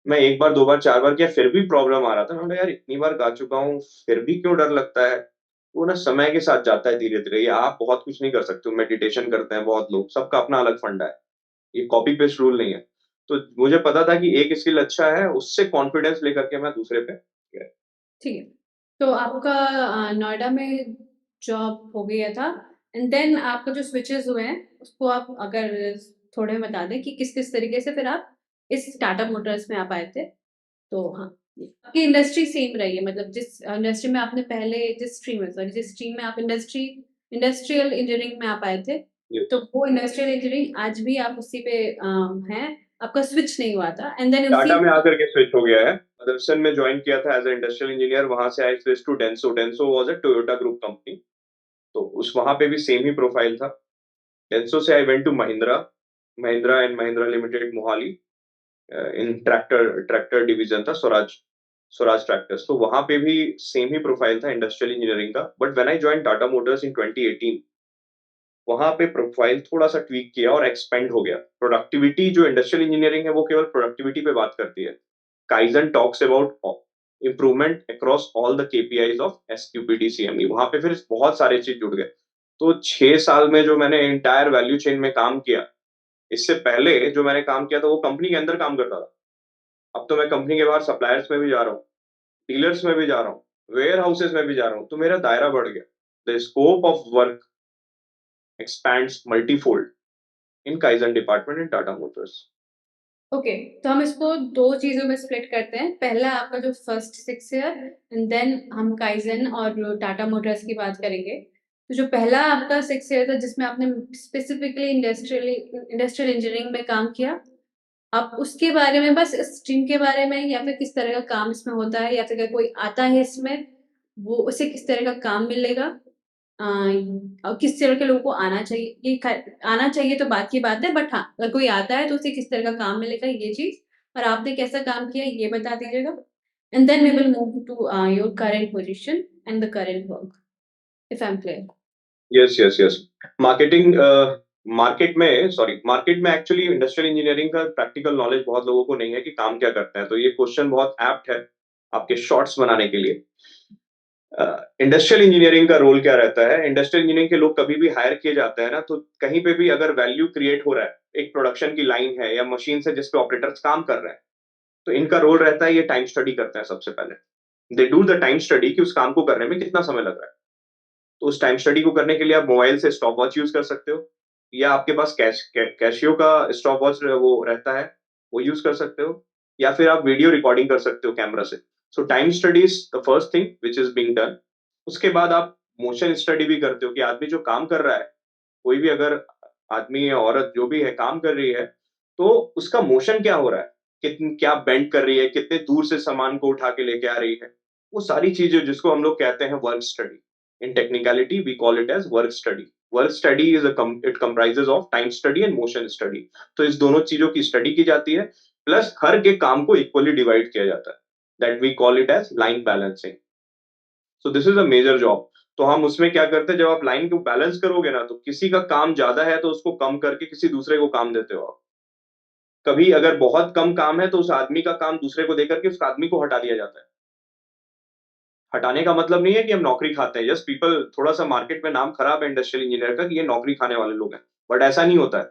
मैं एक बार दो बार चार बार किया, फिर भी प्रॉब्लम आ रहा था। मैं बोला, यार इतनी बार गा चुका हूँ, फिर भी क्यों डर लगता है? वो ना समय के साथ जाता है धीरे धीरे। ये आप बहुत कुछ नहीं कर सकते हो। मेडिटेशन करते हैं बहुत लोग, सबका अपना अलग फंडा है, ये कॉपी पेस्ट रूल नहीं है। तो मुझे पता था कि एक स्किल अच्छा है, उससे कॉन्फिडेंस लेकर के मैं दूसरे पे गया। ठीक है। तो आपका नोएडा में जॉब हो गया था, एंड देन आपका जो स्विचेस हुए हैं उसको आप अगर थोड़े बता दें कि किस किस तरीके से फिर आप इस टाटा मोटर्स में आप आए थे। तो हाँ, आपकी इंडस्ट्री सेम रही है, मतलब जिस इंडस्ट्री में आपने पहले, जिस स्ट्रीम में, सॉरी जिस स्ट्रीम में आप इंडस्ट्रियल इंजीनियरिंग में आप आए थे, तो वो इंडस्ट्रियल इंजीनियरिंग आज भी आप उसी पे हैं, आपका स्विच नहीं हुआ था, एंड देन उसी। टाटा में आकर के स्विच हो गया है। मदरसन में ज्वाइन किया था एज ए इंडस्ट्रियल इंजीनियर, वहां से I switch to Denso. Denso was a Toyota group company, तो उस वहां पे भी सेम ही प्रोफाइल था। डेंसो से I went to Mahindra, Mahindra and Mahindra limited Mohali, in tractor tractor division था, स्वराज, स्वराज ट्रैक्टर्स। तो वहां पे भी सेम ही प्रोफाइल था इंडस्ट्रियल इंजीनियरिंग का। But when I join Tata motors in 2018, वहां पे प्रोफाइल थोड़ा सा ट्वीक किया और एक्सपेंड हो गया। प्रोडक्टिविटी, जो इंडस्ट्रियल इंजीनियरिंग है वो केवल प्रोडक्टिविटी पे बात करती है। Kaizen talks about improvement across all the KPIs of SQPD CME. वहां पे फिर बहुत सारे चीज जुड़ गए। तो 6 साल में जो मैंने इंटायर वैल्यू चेन में काम किया, इससे पहले जो मैंने काम किया था वो कंपनी के अंदर काम करता था। अब तो मैं कंपनी के बाहर सप्लायर्स में भी जा रहा हूँ, डीलर्स में भी जा रहा हूँ, वेयर हाउसेस में भी जा रहा हूँ, तो मेरा दायरा बढ़ गया। The scope of work expands multifold in kaizen department in Tata Motors. Okay, तो हम इसको दो चीजों में स्प्लिट करते हैं। पहला आपका जो फर्स्ट 6 ईयर, एंड देन हम काइजन और टाटा मोटर्स की बात करेंगे। तो जो पहला आपका 6 ईयर था जिसमें आपने स्पेसिफिकली इंडस्ट्रियल इंजीनियरिंग में काम किया, आप उसके बारे में, बस इस स्ट्रीम के बारे में, या फिर किस तरह का काम इसमें होता है, या फिर अगर कोई आता है इसमें वो उसे किस तरह का काम मिलेगा, और किस तरह के लोगों को आना चाहिए, आना चाहिए तो बात की बात है, बट हाँ अगर कोई आता है तो उसे किस तरह का काम मिलेगा, ये चीज, और आपने कैसा काम किया ये बता दीजिएगा। And then we will move to your current position and the current work, if I am clear. Yes yes yes. Marketing, market में एक्चुअली इंडस्ट्रियल इंजीनियरिंग का प्रैक्टिकल नॉलेज बहुत लोगों को नहीं है कि काम क्या करता है, तो ये क्वेश्चन बहुत एप्ट है आपके शॉर्ट्स बनाने के लिए। इंडस्ट्रियल इंजीनियरिंग का रोल क्या रहता है? इंडस्ट्रियल इंजीनियरिंग के लोग कभी भी हायर किए जाते हैं ना, तो कहीं पे भी अगर वैल्यू क्रिएट हो रहा है, एक प्रोडक्शन की लाइन है या मशीन है जिसपे ऑपरेटर्स काम कर रहे हैं, तो इनका रोल रहता है ये टाइम स्टडी करते हैं सबसे पहले। They do the time study कि उस काम को करने में कितना समय लग रहा है। तो उस टाइम स्टडी को करने के लिए आप मोबाइल से स्टॉप वॉच यूज कर सकते हो, या आपके पास कैशियो का स्टॉप वॉच वो रहता है, वो यूज कर सकते हो, या फिर आप वीडियो रिकॉर्डिंग कर सकते हो कैमरा से। सो time study is the first thing which is being done. उसके बाद आप मोशन स्टडी भी करते हो कि आदमी जो काम कर रहा है, कोई भी अगर आदमी या औरत जो भी है काम कर रही है, तो उसका मोशन क्या हो रहा है, कितन क्या बेंड कर रही है, कितने दूर से सामान को उठा के लेके आ रही है। वो सारी चीजें जिसको हम लोग कहते हैं work study, in technicality we call it as work study. Work study is it comprises of time study and motion study. तो इस दोनों चीजों की स्टडी की जाती है, प्लस हर के काम को इक्वली डिवाइड किया जाता है। That we call it as line balancing. So this is a major job. तो हम उसमें क्या करते हैं, जब आप लाइन को बैलेंस करोगे ना, तो किसी का काम ज्यादा है तो उसको कम करके किसी दूसरे को काम देते हो आप। कभी अगर बहुत कम काम है तो उस आदमी का काम दूसरे को देकर के उस आदमी को हटा दिया जाता है। हटाने का मतलब नहीं है कि हम नौकरी खाते हैं। जस्ट पीपल, थोड़ा सा मार्केट में नाम खराब है इंडस्ट्रियल इंजीनियर का कि ये नौकरी खाने वाले लोग हैं, बट ऐसा नहीं होता है।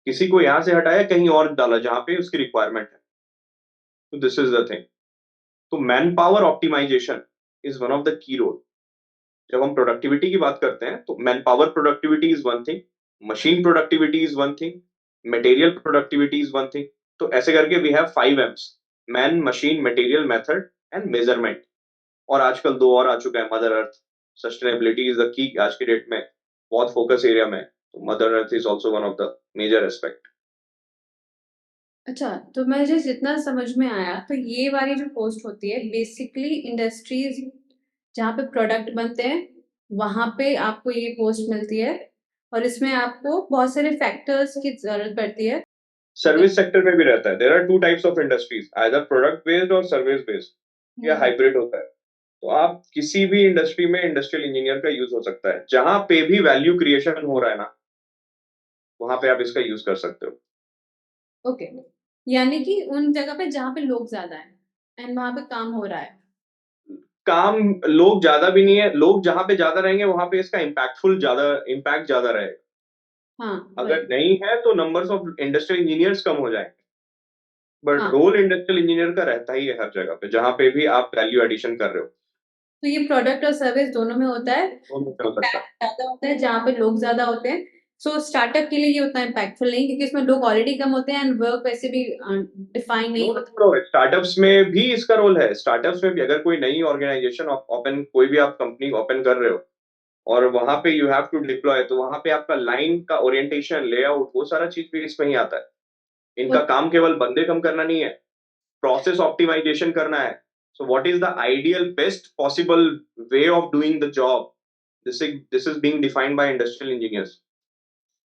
किसी को यहाँ से हटाया, कहीं और डाला जहां पे उसकी रिक्वायरमेंट है। तो दिस इज द थिंग। तो man power optimization is one of the key role. जब हम प्रोडक्टिविटी की बात करते हैं तो man power productivity is one thing, machine productivity is one thing, material productivity is one thing. तो ऐसे करके we have 5 M's: man, machine, material, method and measurement. और आजकल दो और आ चुका है, mother earth. Sustainability is the key आज की डेट में बहुत फोकस एरिया में, तो mother earth is also one of the major aspect. अच्छा, तो मुझे जितना समझ में आया तो ये वाली जो पोस्ट होती है बेसिकली इंडस्ट्रीज जहाँ पे प्रोडक्ट बनते हैं वहां पे आपको ये पोस्ट मिलती है, और इसमें आपको बहुत सारे फैक्टर्स की जरूरत पड़ती है। सर्विस सेक्टर में भी रहता है। There are two types of industries, either product based और सर्विस बेस्ड, या हाइब्रिड होता है। तो आप किसी भी इंडस्ट्री में इंडस्ट्रियल इंजीनियर का यूज हो सकता है, जहां पे भी वैल्यू क्रिएशन हो रहा है ना, वहां पे आप इसका यूज कर सकते हो। ओके, यानी कि उन जगह पे जहाँ पे लोग ज्यादा हैं एंड वहां पे काम हो रहा है। काम, लोग ज्यादा भी नहीं है, लोग जहां पे ज्यादा रहेंगे वहां पे इसका इम्पैक्ट ज्यादा रहेगा। हाँ अगर right. नहीं है तो नंबर्स ऑफ इंडस्ट्रियल इंजीनियर्स कम हो जाएंगे। बट हाँ, रोल इंडस्ट्रियल इंजीनियर का रहता ही है हर जगह पे जहां पे भी आप वैल्यू एडिशन कर रहे हो। तो ये प्रोडक्ट और सर्विस दोनों में होता है। दोनों में हो सकता है। इम्पैक्ट ज्यादा होता है जहाँ पे लोग ज्यादा होते हैं। सो स्टार्टअप के लिए ये उतना इम्पैक्टफुल नहीं, क्योंकि इसमें लोग ऑलरेडी कम होते हैं एंड वर्क वैसे भी डिफाइन नहीं नो होता। नो, स्टार्टअप्स में भी इसका रोल है। स्टार्टअप्स में भी अगर कोई नई ऑर्गेनाइजेशन ओपन, कोई भी आप कंपनी ओपन कर रहे हो और वहां पे यू हैव टू डिप्लॉय, तो वहां पे आपका लाइन का ओरिएंटेशन, लेआउट, वो सारा चीज भी इसमें ही आता है। वो इनका काम केवल बंदे कम करना नहीं है, प्रोसेस ऑप्टिमाइजेशन करना है। So what is the ideal best possible way of doing the job, this is being defined by industrial engineers.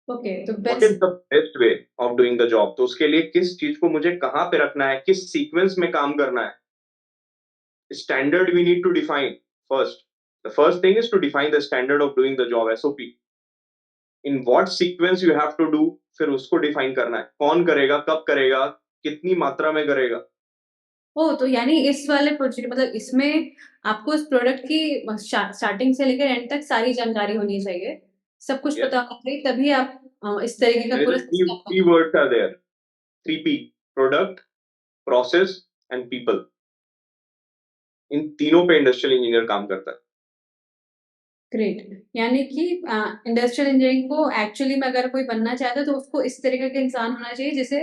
Okay, तो what is best. The best way of doing the job, तो उसके लिए किस चीज को मुझे कहाँ पे रखना है, किस सीक्वेंस में काम करना है, standard we need to define first. The first thing is to define the standard of doing the job, SOP. In what sequence you have to do, फिर उसको डिफाइन करना है, कौन करेगा, कब करेगा, कितनी मात्रा में करेगा। ओ तो यानी इस वाले प्रोजेक्ट मतलब इसमें आपको इस प्रोडक्ट की स्टार्टिंग से लेकर एंड तक सारी जानकारी होनी चाहिए, सब कुछ यस, पता होना चाहिए, तभी आप इस तरीके का देयर पूरा is three system. Words are there, 3 P, product, process and people. इन तीनों पे इंडस्ट्रियल इंजीनियर काम करता है। ग्रेट। यानी कि इंडस्ट्रियल इंजीनियरिंग को एक्चुअली में अगर कोई बनना चाहता है तो उसको इस तरीके का इंसान होना चाहिए जिसे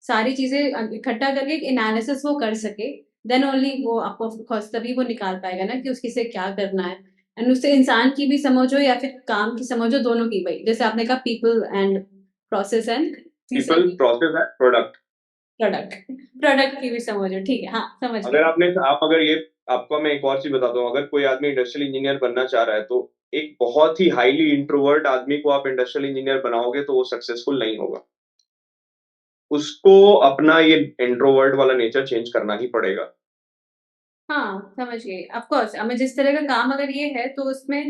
सारी चीजें इकट्ठा करके एक एनालिसिस वो कर सके, देन ओनली वो आपको ऑफ कोर्स तभी वो निकाल पाएगा ना कि उसकी से क्या करना है, एंड उससे इंसान की भी समझ हो या फिर काम की समझ हो, दोनों की भाई, जैसे आपने कहा पीपल एंड प्रोसेस एंड तीसरा people, process and product. Product, product की भी समझ हो, ठीक है, हाँ समझ अगर गए। आप अगर ये, आपको मैं एक और चीज बताता हूँ, अगर कोई आदमी इंडस्ट्रियल इंजीनियर बनना चाह रहा है तो एक बहुत ही हाईली इंट्रोवर्ट आदमी को आप इंडस्ट्रियल इंजीनियर बनाओगे तो वो सक्सेसफुल नहीं होगा। उसको अपना ये इंट्रोवर्ट वाला नेचर चेंज करना ही पड़ेगा। हाँ समझ गई, ऑफ कोर्स हमें जिस तरह का काम अगर ये है तो उसमें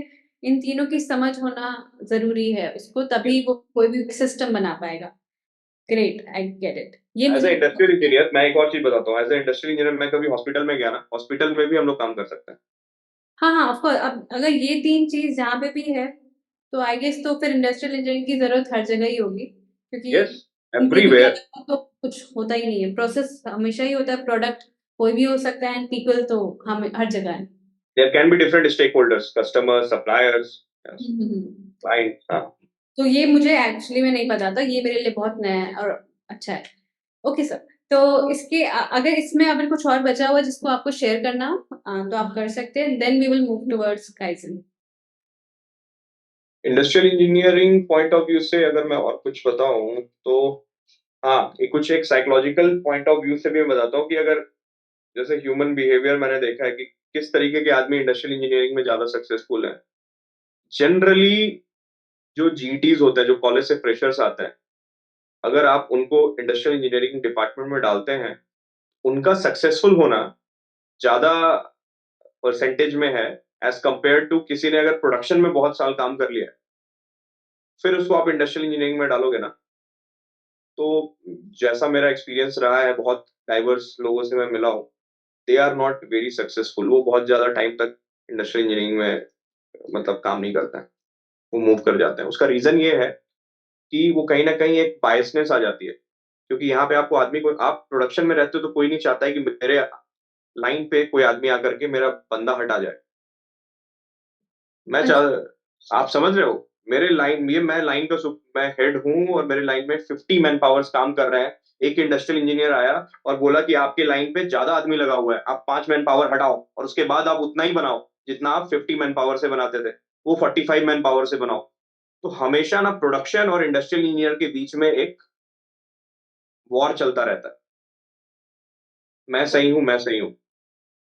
इन तीनों की समझ होना जरूरी है उसको, तभी वो कोई भी सिस्टम बना पाएगा। ग्रेट, आई गेट इट, ये एज ए मुझे। इंडस्ट्रियल इंजीनियर मैं एक और चीज बताता हूँ, एज ए इंडस्ट्रियल इंजीनियर मैं कभी हॉस्पिटल में गया ना, हॉस्पिटल में भी हम लोग काम कर सकते हैं। हाँ हाँ ऑफ कोर्स, अब अगर ये तीन चीज जहाँ पे भी है तो आई गेस तो फिर इंडस्ट्रियल इंजीनियरिंग की जरूरत हर जगह ही होगी, क्योंकि यस, इन तीनों के एवरीवेयर। अलावा तो कुछ होता ही नहीं है, प्रोसेस हमेशा ही होता है, प्रोडक्ट कोई भी हो सकता है, एंड पीपल तो हम हर जगह है। There can be different stakeholders, customers, suppliers, hmm. Client. हाँ। तो ये मुझे एक्चुअली में नहीं पता था, ये मेरे लिए बहुत नया है और अच्छा है। ओके सर, तो इसके अगर इसमें अगर कुछ और बचा हुआ जिसको आपको शेयर करना हो तो आप कर सकते हैं, then we will move towards kaizen. Industrial engineering point of view से अगर मैं और कुछ बताऊं तो, हाँ, एक साइकोलॉजिकल पॉइंट ऑफ व्यू से भी मैं बताता हूँ कि अगर जैसे ह्यूमन बिहेवियर मैंने देखा है कि किस तरीके के आदमी इंडस्ट्रियल इंजीनियरिंग में ज्यादा सक्सेसफुल है। जनरली जो जीटीज होते हैं, जो कॉलेज से फ्रेशर्स आते हैं, अगर आप उनको इंडस्ट्रियल इंजीनियरिंग डिपार्टमेंट में डालते हैं, उनका सक्सेसफुल होना ज्यादा परसेंटेज में है एज कंपेयर टू किसी ने अगर प्रोडक्शन में बहुत साल काम कर लिया है, फिर उसको आप इंडस्ट्रियल इंजीनियरिंग में डालोगे ना, तो जैसा मेरा एक्सपीरियंस रहा है, बहुत डाइवर्स लोगों से मैं मिला हूँ, they are not very successful. वो बहुत ज्यादा टाइम तक इंडस्ट्रियल इंजीनियरिंग में मतलब काम नहीं करते हैं, वो मूव कर जाते हैं। उसका रीजन ये है कि वो कहीं ना कहीं एक बायसनेस आ जाती है, क्योंकि यहाँ पे आपको आदमी को, आप प्रोडक्शन में रहते हो तो कोई नहीं चाहता है कि मेरे लाइन पे कोई आदमी आकर के मेरा बंदा हटा जाए। मैं चाह, आप समझ रहे हो, मेरे लाइन, ये मैं लाइन का मैं हेड हूँ और मेरे लाइन में 50 मैन पावर्स काम कर रहे हैं। एक इंडस्ट्रियल इंजीनियर आया और बोला कि आपके लाइन पे ज्यादा आदमी लगा हुआ है, आप 5 मैन पावर हटाओ और उसके बाद आप उतना ही बनाओ जितना आप 50 मैन पावर से बनाते थे, वो 45 मैन पावर से बनाओ। तो हमेशा ना प्रोडक्शन और इंडस्ट्रियल इंजीनियर के बीच में एक वॉर चलता रहता है, मैं सही हूँ, मैं सही हूँ।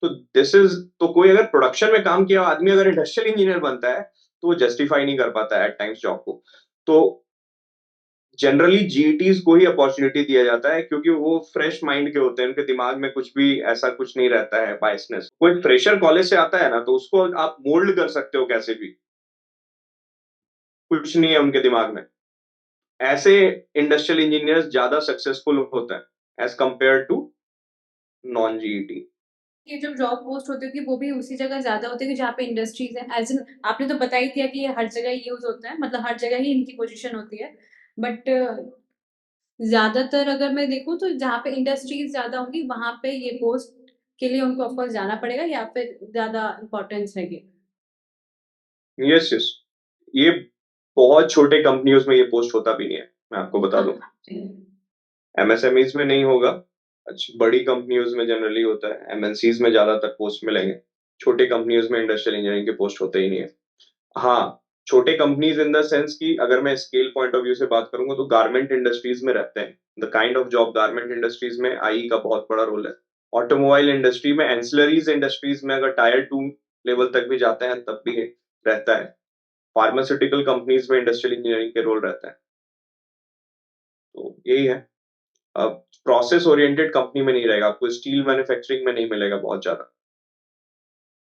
तो दिस इज, तो कोई अगर प्रोडक्शन में काम किया हुआ आदमी अगर इंडस्ट्रियल इंजीनियर बनता है तो वो जस्टिफाई नहीं कर पाता है एट टाइम्स जॉब को। तो जनरली जीईटीज को ही अपॉर्चुनिटी दिया जाता है, क्योंकि वो फ्रेश माइंड के होते हैं, उनके दिमाग में कुछ भी ऐसा कुछ नहीं रहता है बायसनेस। कोई फ्रेशर कॉलेज से आता है ना, तो उसको आप मोल्ड कर सकते हो कैसे भी, कुछ नहीं है उनके दिमाग में। ऐसे इंडस्ट्रियल इंजीनियर्स ज्यादा सक्सेसफुल होते हैं as compare to non GET. ये जो जॉब पोस्ट होती है वो भी उसी जगह ज्यादा होती है कि जहाँ पे इंडस्ट्रीज है, एज इन आपने तो बता ही दिया कि ये हर जगह यूज होता है, मतलब हर जगह ही इनकी पोजीशन होती है, बट ज्यादातर अगर मैं देखूँ तो जहाँ पे इंडस्ट्रीज ज्यादा होंगी वहां पे ये पोस्ट के लिए उनको ऑफकोर्स जाना पड़ेगा या फिर ज्यादा इम्पोर्टेंस रहेगी। यस, यस, ये बहुत छोटे कंपनियों में ये पोस्ट होता भी नहीं है, मैं आपको बता दूं। हाँ। एमएसएमईज में नहीं होगा, अच्छी बड़ी कंपनियों में जनरली होता है, एमएनसीज में ज्यादातर पोस्ट मिलेंगे। छोटे कंपनियों में इंडस्ट्रियल इंजीनियरिंग के पोस्ट होते ही नहीं है। हाँ, छोटे कंपनीज इन द सेंस की अगर मैं स्केल पॉइंट ऑफ व्यू से बात करूंगा तो गारमेंट इंडस्ट्रीज में रहते हैं। The kind of job garment industries में आई का बहुत बड़ा रोल है। ऑटोमोबाइल इंडस्ट्री में, एंसिलरीज इंडस्ट्रीज में अगर टायर 2 लेवल तक भी जाते हैं तब भी रहता है। फार्मास्यूटिकल कंपनीज में इंडस्ट्रियल इंजीनियरिंग के रोल रहता है। तो यही है। अब प्रोसेस ओरिएंटेड कंपनी में नहीं रहेगा, आपको स्टील मैन्युफैक्चरिंग में नहीं मिलेगा बहुत ज्यादा।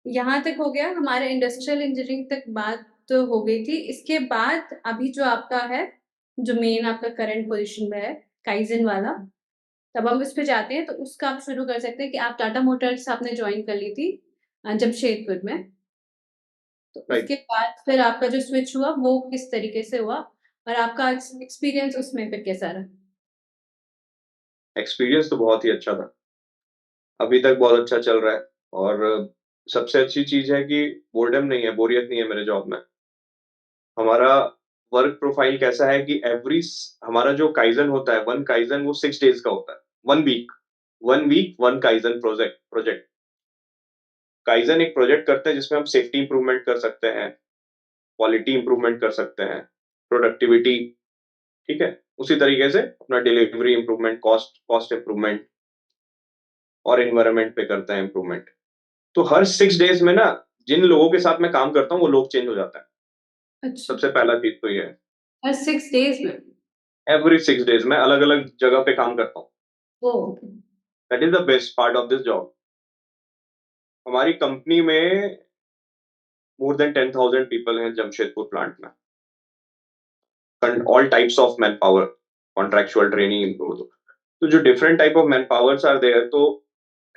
यहाँ तक हो गया हमारे इंडस्ट्रियल इंजीनियरिंग तक बात, तो हो गई थी। इसके बाद अभी जो आपका है, जो मेन आपका करंट पोजीशन में है, काइजन वाला, तब हम उस पे जाते हैं। तो उसका आप शुरू कर सकते हैं कि आप टाटा मोटर्स आपने ज्वाइन कर ली थी जमशेदपुर में। तो राइट। उसके बाद फिर आपका जो स्विच हुआ वो किस तरीके से हुआ, और आपका एक्सपीरियंस उसमें फिर कैसा रहा? एक्सपीरियंस तो बहुत ही अच्छा था, अभी तक बहुत अच्छा चल रहा है। और सबसे अच्छी चीज है कि बोर्डम नहीं है, बोरियत नहीं है मेरे जॉब में। हमारा वर्क प्रोफाइल कैसा है कि हमारा जो काइजन होता है, वन काइजन वो 6 डेज का होता है। 1 week, 1 week 1 kaizen project project kaizen एक प्रोजेक्ट करते हैं जिसमें हम सेफ्टी इंप्रूवमेंट कर सकते हैं, क्वालिटी इंप्रूवमेंट कर सकते हैं, प्रोडक्टिविटी, ठीक है, उसी तरीके से अपना delivery improvement, cost cost improvement और इन्वायरमेंट पे करते हैं इंप्रूवमेंट। तो हर 6 डेज में ना, जिन लोगों के साथ मैं काम करता हूँ वो लोग चेंज हो जाते हैं। अच्छा। सबसे पहला चीज तो ये है। हर 6 डेज में? एवरी 6 डेज में अलग अलग जगह पे काम करता हूँ। Oh. That is the best part of this job. हमारी कंपनी में मोर देन 10,000 पीपल हैं जमशेदपुर प्लांट में, and all types of man power, contractual training. तो जो different type of man powers are there, तो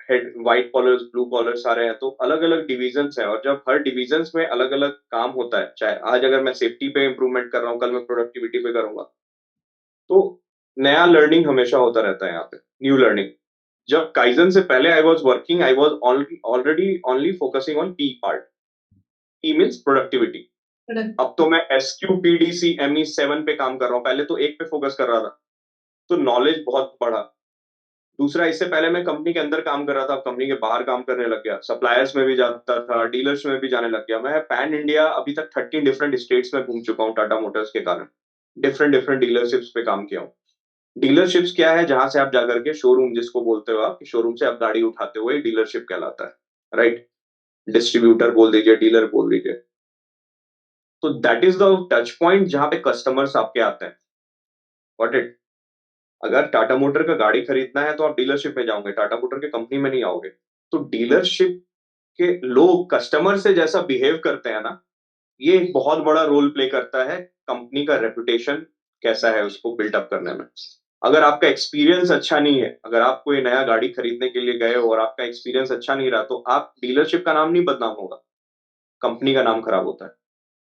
head white collars, blue collars सारे हैं, तो अलग अलग डिविजन्स हैं। और जब हर डिविजन्स में अलग अलग काम होता है, चाहे आज अगर मैं सेफ्टी पे इंप्रूवमेंट कर रहा हूँ, कल मैं प्रोडक्टिविटी पे करूंगा, तो नया लर्निंग हमेशा होता रहता है यहाँ पे, न्यू लर्निंग। जब काइजन से पहले I was already only focusing on P part. P means productivity. Product. अब तो मैं SQPDCME 7 पे काम कर रहा हूँ, पहले तो एक पे फोकस कर रहा था, तो नॉलेज बहुत बढ़ा। दूसरा, इससे पहले मैं कंपनी के अंदर काम कर रहा था, अब कंपनी के बाहर काम करने लग गया, सप्लायर्स में भी जाता था, डीलर्स में भी जाने लग गया। मैं पैन इंडिया अभी तक 30 डिफरेंट स्टेट्स में घूम चुका हूँ टाटा मोटर्स के कारण। डिफरेंट डिफरेंट डीलरशिप्स पे काम किया हूँ। डीलरशिप्स क्या है? जहां से आप जाकर के शोरूम, जिसको बोलते हो आप, शोरूम से आप गाड़ी उठाते हो, डीलरशिप कहलाता है, राइट? डिस्ट्रीब्यूटर बोल दीजिए, डीलर बोल दीजिए। तो that is the touch point जहां पे कस्टमर्स आपके आते हैं। Got it? अगर टाटा मोटर का गाड़ी खरीदना है तो आप डीलरशिप में जाओगे, टाटा मोटर के कंपनी में नहीं आओगे। तो डीलरशिप के लोग कस्टमर से जैसा बिहेव करते हैं ना, ये एक बहुत बड़ा रोल प्ले करता है कंपनी का रेपुटेशन कैसा है उसको बिल्डअप करने में। अगर आपका एक्सपीरियंस अच्छा नहीं है, अगर आप कोई नया गाड़ी खरीदने के लिए गए हो और आपका एक्सपीरियंस अच्छा नहीं रहा, तो आप डीलरशिप का नाम नहीं बदनाम होगा, कंपनी का नाम खराब होता है।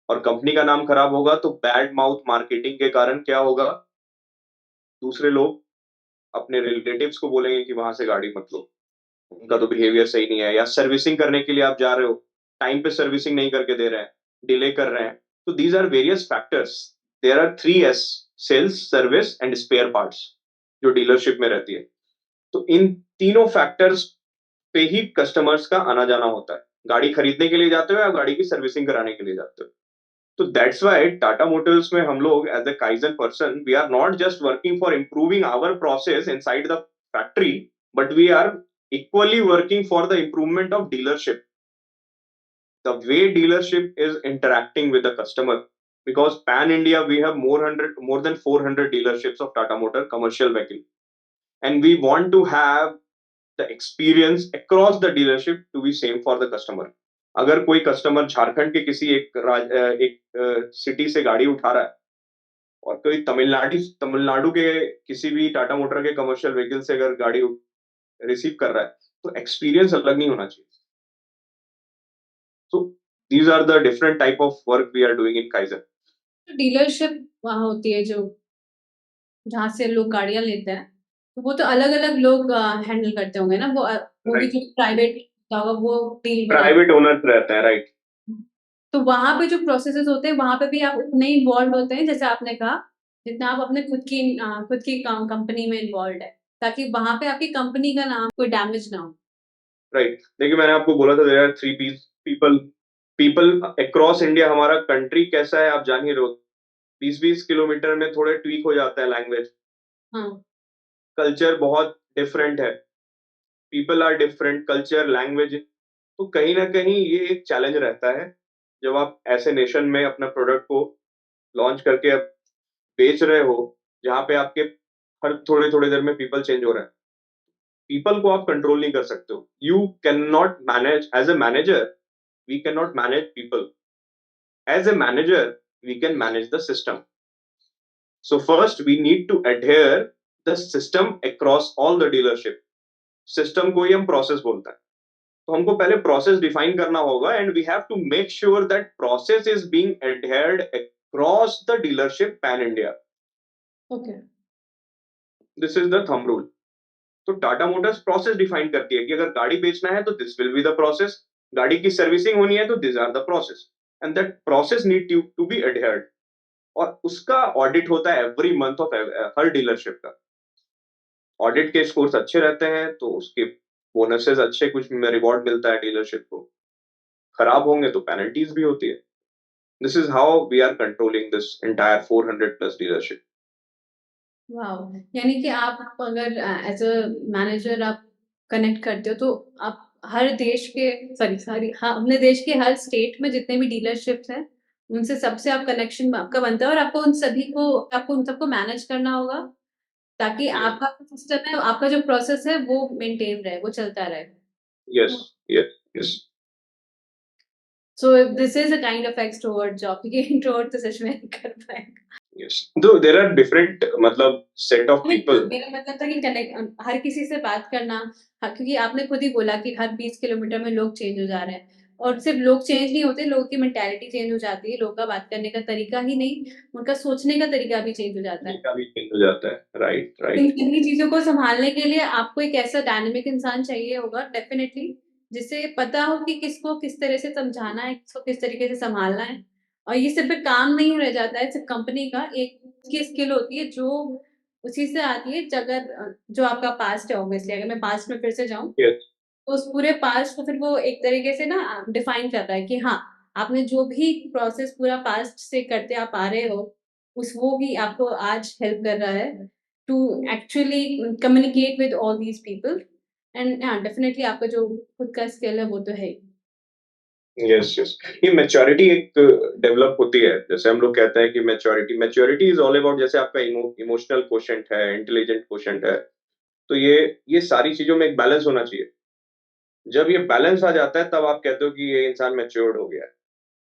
और कंपनी का नाम खराब होगा तो बैड माउथ मार्केटिंग के कारण क्या होगा? दूसरे लोग अपने रिलेटिव्स को बोलेंगे कि वहां से गाड़ी मत लो, उनका तो बिहेवियर सही नहीं है। या सर्विसिंग करने के लिए आप जा रहे हो, टाइम पे सर्विसिंग नहीं करके दे रहे हैं, डिले कर रहे हैं। तो these are various factors. There are 3S: sales, service and spare parts, जो डीलरशिप में रहती है। तो इन तीनों फैक्टर्स पे ही कस्टमर्स का आना जाना होता है। गाड़ी खरीदने के लिए जाते हो या गाड़ी की सर्विसिंग कराने के लिए जाते हो। तो दैट्स वाई टाटा मोटर्स में हम लोग as a kaizen person, we are not just working for improving our process inside the factory, but we are equally working for the improvement of dealership, the way dealership is interacting with the customer. Because pan India we have more than 400 dealerships of Tata Motor commercial vehicle, and we want to have the experience across the dealership to be same for the customer. अगर कोई customer Jharkhand के किसी एक city से गाड़ी उठा रहा है, और कोई तमिलनाडु के किसी भी टाटा मोटर के कमर्शियल व्हीकल से अगर गाड़ी रिसीव कर रहा है, तो एक्सपीरियंस अलग नहीं होना चाहिए। So these are the different type of work we are doing in Kaizen. तो डीलरशिप वहाँ होती है जो जहाँ से लोग गाड़ियां लेते हैं, तो वो तो अलग अलग लोग हैंडल करते होंगे ना, वो भी Right. जो प्राइवेट होगा वो डील में प्राइवेट ओनर्स रहते हैं, राइट? तो वहां पे जो प्रोसेसेस होते हैं वहां पे भी आप उतने ही इन्वॉल्व होते हैं जैसे आपने कहा, जितना आप अपने खुद की कंपनी में इन्वॉल्व है, ताकि वहां पे आपकी कंपनी का नाम कोई डैमेज ना हो। राइट। देखिए, मैंने आपको बोला था there are 3 piece people. People across India, हमारा कंट्री कैसा है आप जान ही रहे हो। 20-20 किलोमीटर में थोड़े ट्वीक हो जाता है लैंग्वेज, हाँ। कल्चर बहुत डिफरेंट है, people are different, culture, language. तो कहीं ना कहीं ये एक चैलेंज रहता है जब आप ऐसे नेशन में अपना प्रोडक्ट को लॉन्च करके अब बेच रहे हो, जहाँ पे आपके हर थोड़े थोड़े देर में पीपल चेंज हो रहे हैं। पीपल को आप कंट्रोल नहीं कर सकते हो, you can not manage as a manager, we can not manage people. As a manager, we can manage the system. So first, we need to adhere the system across all the dealership. System को ही हम process बोलते हैं. तो हमको पहले process define करना होगा, and we have to make sure that process is being adhered across the dealership pan India. Okay. This is the thumb rule. तो टाटा मोटर्स प्रोसेस डिफाइन करती है कि अगर गाड़ी बेचना है तो this will be the process, गाड़ी की सर्विसिंग होनी है तो this are the process, and that process need to be adhered. और उसका ऑडिट होता है एवरी मंथ ऑफ हर डीलरशिप का. ऑडिट के स्कोर्स अच्छे रहते हैं तो उसके बोनसेस अच्छे, कुछ रिवॉर्ड मिलता है डीलरशिप को. खराब होंगे तो पेनल्टीज भी होती है. This is how we are controlling this entire 400 plus dealership. Wow! यानी कि आप अगर एज़ अ मैनेजर आप कनेक्ट करते हो तो आप हर देश के सॉरी हाँ, अपने देश के हर स्टेट में जितने भी डीलरशिप्स हैं, उनसे सबसे आप कनेक्शन आपका बनता है और आपको उन सबको मैनेज करना होगा, ताकि आपका जो सिस्टम है, आपका जो प्रोसेस है वो मेंटेन रहे, वो चलता रहे। Yes yes yes. So this is a kind of extrovert job क्योंकि इंट्रोवर्ट तो सच में नहीं कर पाएगा। Yes. Though there are different मतलब set of people. मेरा मतलब था कि हर किसी से बात करना, क्योंकि आपने खुद ही बोला कि हर 20 किलोमीटर में लोग चेंज हो जा रहे हैं और सिर्फ लोग चेंज नहीं होते, लोगों की मेंटालिटी चेंज हो जाती है, लोगों का बात करने का तरीका ही नहीं, उनका सोचने का तरीका भी चेंज हो जाता है। तरीका भी चेंज हो जाता है. Right in right. सभी चीजों को संभालने के लिए आपको एक ऐसा डायनेमिक इंसान चाहिए होगा डेफिनेटली, जिसे पता हो कि किसको किस तरह से समझाना है, किसको किस तरीके से संभालना है। और ये सिर्फ एक काम नहीं रह जाता है सिर्फ कंपनी का, एक की स्किल होती है जो उसी से आती है। अगर जो आपका पास्ट है, ऑब्वियसली अगर मैं पास्ट में फिर से जाऊं Yes. तो उस पूरे पास्ट को फिर वो एक तरीके से ना डिफाइन करता है कि हाँ, आपने जो भी प्रोसेस पूरा पास्ट से करते आप आ रहे हो, उस वो भी आपको आज हेल्प कर रहा है to actually communicate with all these people. And हाँ, डेफिनेटली आपका जो खुद का स्किल है वो तो है ही। Yes yes. ये मैच्योरिटी एक डेवलप होती है. जैसे हम लोग कहते हैं कि मैच्योरिटी इज ऑल अबाउट, जैसे आपका इमोशनल क्वोशंट है, इंटेलिजेंट क्वोशंट है, तो ये सारी चीजों में एक बैलेंस होना चाहिए. जब ये बैलेंस आ जाता है तब आप कहते हो कि ये इंसान मैच्योर्ड हो गया है.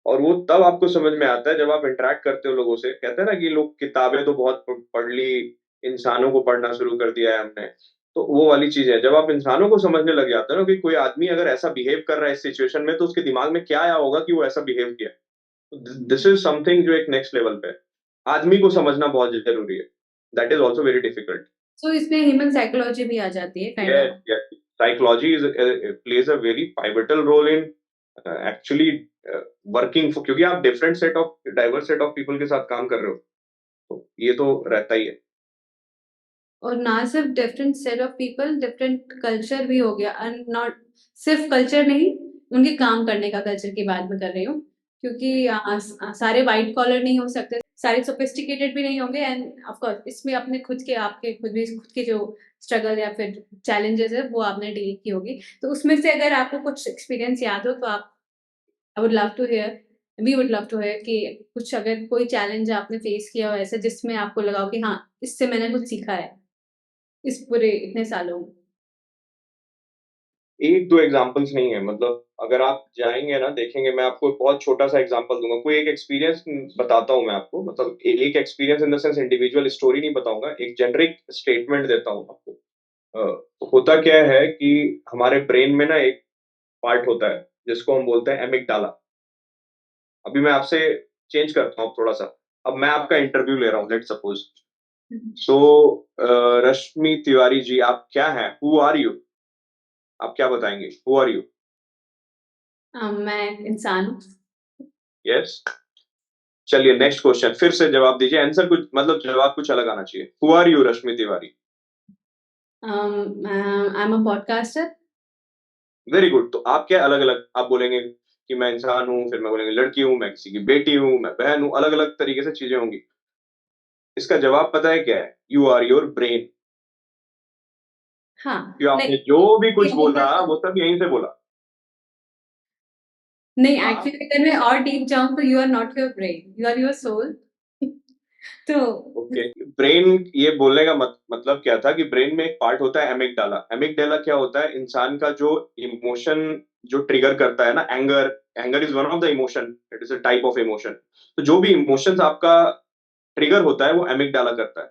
और वो तब आपको समझ में आता है जब आप इंटरेक्ट करते हो लोगों से. कहते हैं ना कि लोग किताबें तो बहुत पढ़ ली, इंसानों को पढ़ना शुरू कर दिया है हमने. तो वो वाली चीज है, जब आप इंसानों को समझने लग जाते हो ना कि कोई आदमी अगर ऐसा बिहेव कर रहा है इस सिचुएशन में तो उसके दिमाग में क्या आया होगा कि वो ऐसा बिहेव किया. दिस इज समथिंग जो एक नेक्स्ट लेवल पे है. आदमी को समझना बहुत जरूरी है. That is also very difficult. So इसमें ह्यूमन साइकोलॉजी भी आ जाती है kind of. Psychology is plays a very pivotal role in actually working, क्योंकि आप डाइवर्स सेट ऑफ पीपल के साथ काम कर रहे हो, तो ये तो रहता ही है. और ना सिर्फ different set of people, different culture भी हो गया, एंड नॉट सिर्फ कल्चर नहीं, उनके काम करने का कल्चर की बात मैं कर रही हूँ, क्योंकि सारे वाइट कॉलर नहीं हो सकते, सारे सोफिस्टिकेटेड भी नहीं होंगे, एंड ऑफ कोर्स इसमें अपने खुद के जो स्ट्रगल या फिर चैलेंजेस है वो आपने डील की होगी। तो उसमें से अगर आपको कुछ एक्सपीरियंस याद हो तो आप, I would love to hear, we would love to hear कि कुछ अगर कोई चैलेंज आपने फेस किया हो ऐसे जिसमें आपको लगा हो कि हाँ, इससे मैंने कुछ सीखा है इस पूरे इतने सालों में। एक दो एग्जांपल्स नहीं है, मतलब अगर आप जाएंगे ना देखेंगे, मैं आपको एक बहुत छोटा सा एग्जांपल दूंगा. कोई एक एक्सपीरियंस बताता हूँ मैं आपको, मतलब एक experience in the sense individual story नहीं बताऊंगा, एक जेनरिक स्टेटमेंट देता हूँ आपको. होता क्या है कि हमारे ब्रेन में ना एक पार्ट होता है जिसको हम बोलते हैं एमिगडाला. अभी मैं आपसे चेंज करता हूँ थोड़ा सा. अब मैं आपका इंटरव्यू ले रहा हूँ, लेट सपोज. सो रश्मि तिवारी जी, आप क्या हैं, हु आर यू, आप क्या बताएंगे, हु आर यू? मैं इंसान हूँ। यस. चलिए नेक्स्ट क्वेश्चन, फिर से जवाब दीजिए. आंसर कुछ मतलब जवाब कुछ अलग आना चाहिए. Who are you Rashmi Tiwari? I am a podcaster. Very good. तो आप क्या अलग अलग आप बोलेंगे कि मैं इंसान हूँ, फिर मैं बोलेंगे लड़की हूँ, मैं किसी की बेटी हूँ, मैं बहन हूँ, अलग अलग तरीके से चीजें होंगी. इसका जवाब पता है क्या है? You are your brain. हाँ, क्यों नहीं आपने जो भी कुछ ये बोला वो सब यहीं से बोला. नहीं, हाँ. एक्चुअली अगर मैं और डीप जाऊं तो you are not your brain, you are your soul. तो ओके, ब्रेन, ये बोलने का मतलब क्या था कि ब्रेन में एक पार्ट होता है एमिगडाला। एमिगडाला क्या होता है? इंसान का जो इमोशन जो ट्रिगर करता है ना, anger. Anger is one of the emotion, it is a type of emotion. तो जो भी इमोशंस आपका ट्रिगर होता है वो एमिगडाला करता है।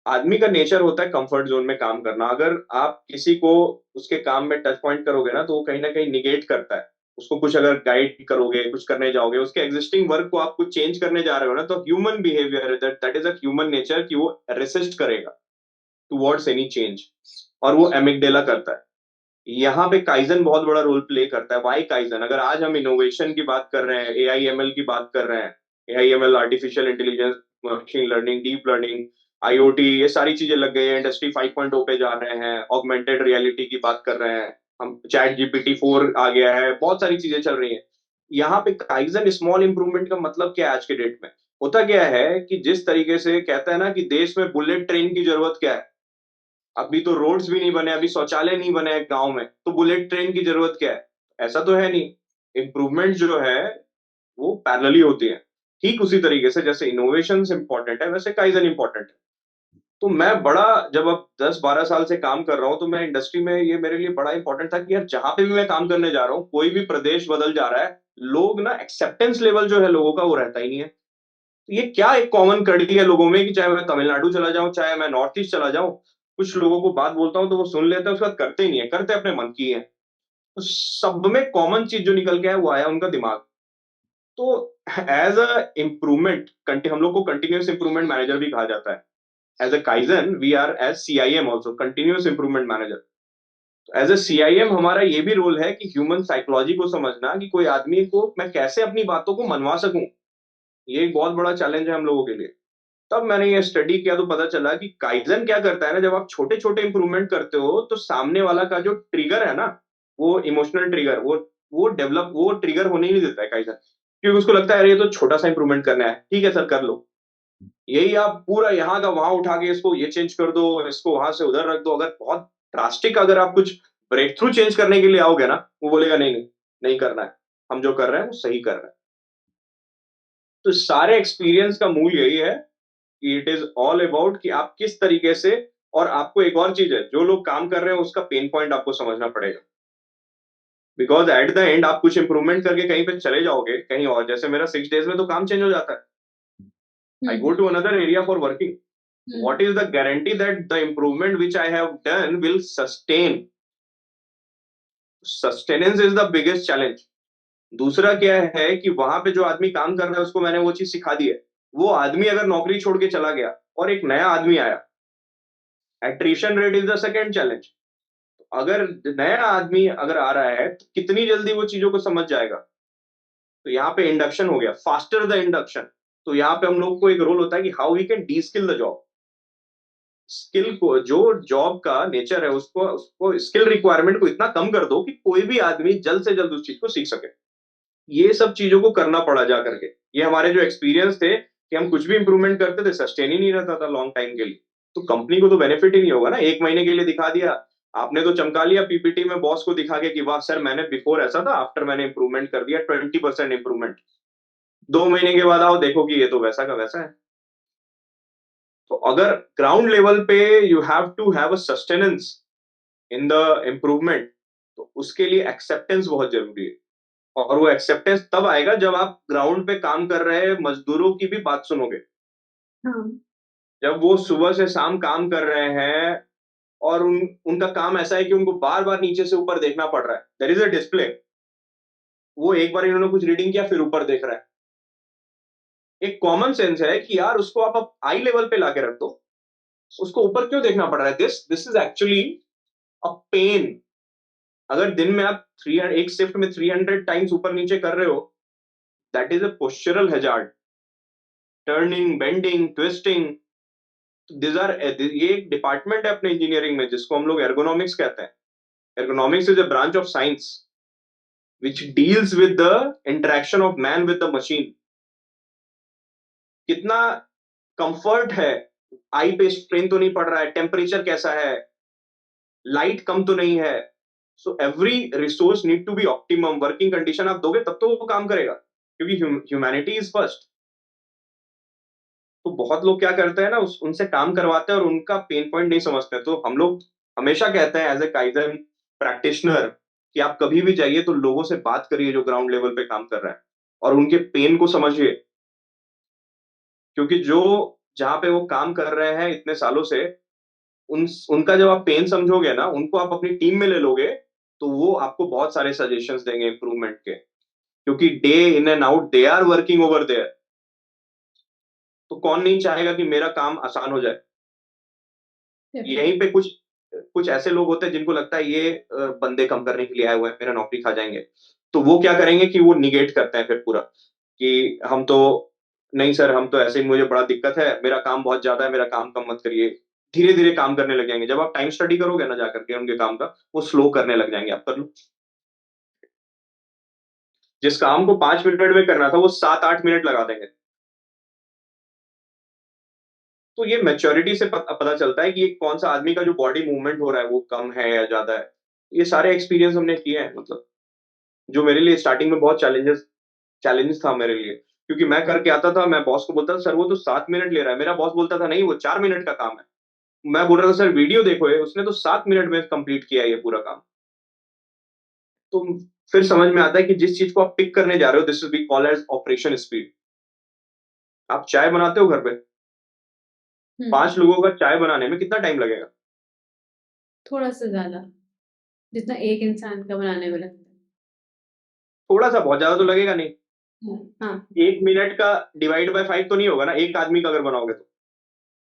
आदमी का नेचर होता है कंफर्ट जोन में काम करना। अगर आप किसी को उसके काम में टच पॉइंट करोगे ना, तो वो कहीं ना कहीं निगेट करता है उसको। कुछ अगर गाइड करोगे, कुछ करने जाओगे, उसके एग्जिस्टिंग वर्क को आप कुछ चेंज करने जा रहे हो ना, तो human behaviour, that is a human nature कि वो रेसिस्ट करेगा टुवर्ड्स एनी चेंज, और वो एमिगडेला करता है। यहाँ पे काइजन बहुत बड़ा रोल प्ले करता है। Why kaizen? अगर आज हम इनोवेशन की बात कर रहे हैं, एआईएमएल की बात कर रहे हैं, AIML, artificial intelligence, machine learning, deep learning, IoT, ये सारी चीजें लग गई है। इंडस्ट्री 5.0 पे जा रहे हैं, ऑगमेंटेड रियलिटी की बात कर रहे हैं हम, चैट जीपीटी 4 आ गया है, बहुत सारी चीजें चल रही हैं। यहाँ पे काइजन स्मॉल इंप्रूवमेंट का मतलब क्या है आज के डेट में? होता क्या है कि जिस तरीके से कहता है ना कि देश में बुलेट ट्रेन की जरूरत क्या है, अभी तो रोड्स भी नहीं बने, अभी शौचालय नहीं बने गांव में, तो बुलेट ट्रेन की जरूरत क्या है? ऐसा तो है नहीं। इम्प्रूवमेंट जो है वो पैरेलली होती है। ठीक उसी तरीके से जैसे इनोवेशन इंपॉर्टेंट है, वैसे काइजन इंपॉर्टेंट है। तो मैं बड़ा, जब अब 10-12 साल से काम कर रहा हूँ, तो मैं इंडस्ट्री में, ये मेरे लिए बड़ा इंपॉर्टेंट था कि यार जहां पे भी मैं काम करने जा रहा हूँ, कोई भी प्रदेश बदल जा रहा है, लोग ना, एक्सेप्टेंस लेवल जो है लोगों का वो रहता ही नहीं है। तो ये क्या एक कॉमन कड़ी है लोगों में कि चाहे मैं तमिलनाडु चला जाऊं, चाहे मैं नॉर्थ ईस्ट चला जाऊं, कुछ लोगों को बात बोलता हूं तो वो सुन लेते हैं, उसके बाद करते ही नहीं है, करते अपने मन की है। तो सब में कॉमन चीज जो निकल के आया वो आया उनका दिमाग। तो एज अ इम्प्रूवमेंट, हम लोग को कंटिन्यूस इंप्रूवमेंट मैनेजर भी कहा जाता है। As a kaizen we are as CIM also, continuous improvement manager. As a CIM हमारा ये भी रोल है कि ह्यूमन साइकोलॉजी को समझना, कि कोई आदमी को मैं कैसे अपनी बातों को मनवा सकूं। ये एक बहुत बड़ा चैलेंज है हम लोगों के लिए। तब मैंने ये स्टडी किया तो पता चला कि काइजन क्या करता है ना, जब आप छोटे छोटे इंप्रूवमेंट करते हो, तो सामने वाला का जो ट्रिगर है ना, वो इमोशनल ट्रिगर, वो ट्रिगर होने ही नहीं देता है काइजन। क्योंकि उसको लगता है अरे ये तो छोटा सा इंप्रूवमेंट करना है, ठीक है सर कर लो। यही आप पूरा यहाँ का वहां उठा के इसको ये चेंज कर दो, इसको वहां से उधर रख दो, अगर बहुत ड्रास्टिक, अगर आप कुछ ब्रेक थ्रू चेंज करने के लिए आओगे ना, वो बोलेगा नहीं नहीं, नहीं करना है, हम जो कर रहे हैं वो सही कर रहे हैं। तो सारे एक्सपीरियंस का मूल यही है कि इट इज ऑल अबाउट कि आप किस तरीके से। और आपको एक और चीज है, जो लोग काम कर रहे हैं उसका पेन पॉइंट आपको समझना पड़ेगा। बिकॉज एट द एंड आप कुछ इंप्रूवमेंट करके कहीं पे चले जाओगे कहीं और, जैसे मेरा 6 days में तो काम चेंज हो जाता है, I go hmm to another area for working. Hmm what is the guarantee that the improvement which I have done will sustain? Sustenance is the biggest challenge. दूसरा क्या है कि वहां पे जो आदमी काम कर रहा है उसको मैंने वो चीज सिखा दी है। वो आदमी अगर नौकरी छोड़ के चला गया और एक नया आदमी आया, attrition rate is the second challenge. अगर नया आदमी अगर आ रहा है तो कितनी जल्दी वो चीजों को समझ जाएगा। तो यहाँ पे इंडक्शन हो गया, फास्टर द इंडक्शन। तो यहाँ पे हम लोग को एक रोल होता है कि how we can deskill the job. Skill को, जो जॉब का नेचर है, उसको उसको स्किल रिक्वायरमेंट को इतना कम कर दो कि कोई भी आदमी जल्द से जल्द उस चीज को सीख सके। ये सब चीजों को करना पड़ा जा करके। ये हमारे जो एक्सपीरियंस थे कि हम कुछ भी इंप्रूवमेंट करते थे, सस्टेन ही नहीं रहता था लॉन्ग टाइम के लिए। तो कंपनी को तो बेनिफिट ही नहीं होगा ना, 1 महीने के लिए दिखा दिया आपने तो चमका लिया पीपीटी में बॉस को दिखा के कि वाह सर मैंने बिफोर ऐसा था, आफ्टर मैंने इंप्रूवमेंट कर दिया 20% इंप्रूवमेंट। 2 महीने के बाद आओ देखो कि ये तो वैसा का वैसा है। तो अगर ग्राउंड लेवल पे you have to have a sustenance in the improvement, तो उसके लिए एक्सेप्टेंस बहुत जरूरी है। और वो एक्सेप्टेंस तब आएगा जब आप ग्राउंड पे काम कर रहे मजदूरों की भी बात सुनोगे। हाँ जब वो सुबह से शाम काम कर रहे हैं और उनका काम ऐसा है कि उनको बार बार नीचे से ऊपर देखना पड़ रहा है, देयर इज अ डिस्प्ले। वो एक बार इन्होंने कुछ रीडिंग किया फिर ऊपर देख रहा है। एक कॉमन सेंस है कि यार उसको आप आई लेवल पे लाके रख दो, उसको ऊपर क्यों देखना पड़ रहा है? This this is actually a pain. अगर दिन में आप 300, एक शिफ्ट में 300 टाइम्स ऊपर नीचे कर रहे हो, that is a postural hazard. Turning, bending, twisting, this are, ये एक डिपार्टमेंट है अपने इंजीनियरिंग में जिसको हम लोग एर्गोनॉमिक्स कहते हैं। Ergonomics is a branch of science which deals with the interaction of man with the machine. कितना कंफर्ट है, आई पे स्ट्रेन तो नहीं पड़ रहा है, टेम्परेचर कैसा है, लाइट कम तो नहीं है। So every resource need to be optimum. Working condition आप दोगे तब तो वो काम करेगा, क्योंकि ह्यूमैनिटी इज फर्स्ट। तो बहुत लोग क्या करते हैं ना, उनसे काम करवाते हैं और उनका पेन पॉइंट नहीं समझते। तो हम लोग हमेशा कहते हैं एज ए काइजन प्रैक्टिशनर कि आप कभी भी जाइए तो लोगों से बात करिए जो ग्राउंड लेवल पे काम कर रहे हैं, और उनके पेन को समझिए। क्योंकि जो जहाँ पे वो काम कर रहे हैं इतने सालों से, उनका जब आप पेन समझोगे ना, उनको आप अपनी टीम में ले लोगे, तो वो आपको बहुत सारे सजेशंस देंगे इम्प्रूवमेंट के। क्योंकि day in and out they are working over there. तो कौन नहीं चाहेगा कि मेरा काम आसान हो जाए। यहीं पे कुछ कुछ ऐसे लोग होते हैं जिनको लगता है ये बंदे कम करने के लिए आए हुए हैं, मेरा नौकरी खा जाएंगे। तो वो क्या करेंगे कि वो निगेट करते हैं फिर पूरा, कि हम तो नहीं सर, हम तो ऐसे ही, मुझे बड़ा दिक्कत है, मेरा काम बहुत ज्यादा है, मेरा काम कम मत करिए। धीरे धीरे काम करने लग जाएंगे। जब आप टाइम स्टडी करोगे ना जाकर के उनके काम का, वो स्लो करने लग जाएंगे। आप कर लो, जिस काम को 5 मिनट में करना था वो 7-8 मिनट लगा देंगे। तो ये मैच्योरिटी से पता चलता है कि ये कौन सा आदमी का जो बॉडी मूवमेंट हो रहा है वो कम है या ज्यादा है। ये सारे एक्सपीरियंस हमने किए हैं, मतलब जो मेरे लिए स्टार्टिंग में बहुत चैलेंजेस था मेरे लिए। क्योंकि मैं करके आता था, मैं बॉस को बोलता था सर वो तो 7 मिनट ले रहा है, मेरा बॉस बोलता था नहीं वो 4 मिनट का काम है। मैं बोल रहा था सर वीडियो देखो, ये उसने तो 7 मिनट में कंप्लीट किया है ये पूरा काम। तो फिर समझ में आता है कि जिस चीज को आप पिक करने जा रहे हो, this is be called as operation speed. आप चाय बनाते हो घर पे, हम्म 5 लोगों का चाय बनाने में कितना टाइम लगेगा? थोड़ा सा ज्यादा, जितना एक इंसान का बनाने में लगता थोड़ा सा, बहुत ज्यादा तो लगेगा नहीं। है। हाँ, 1 मिनट का डिवाइड बाय 5 तो नहीं होगा ना, एक आदमी का अगर बनाओगे तो।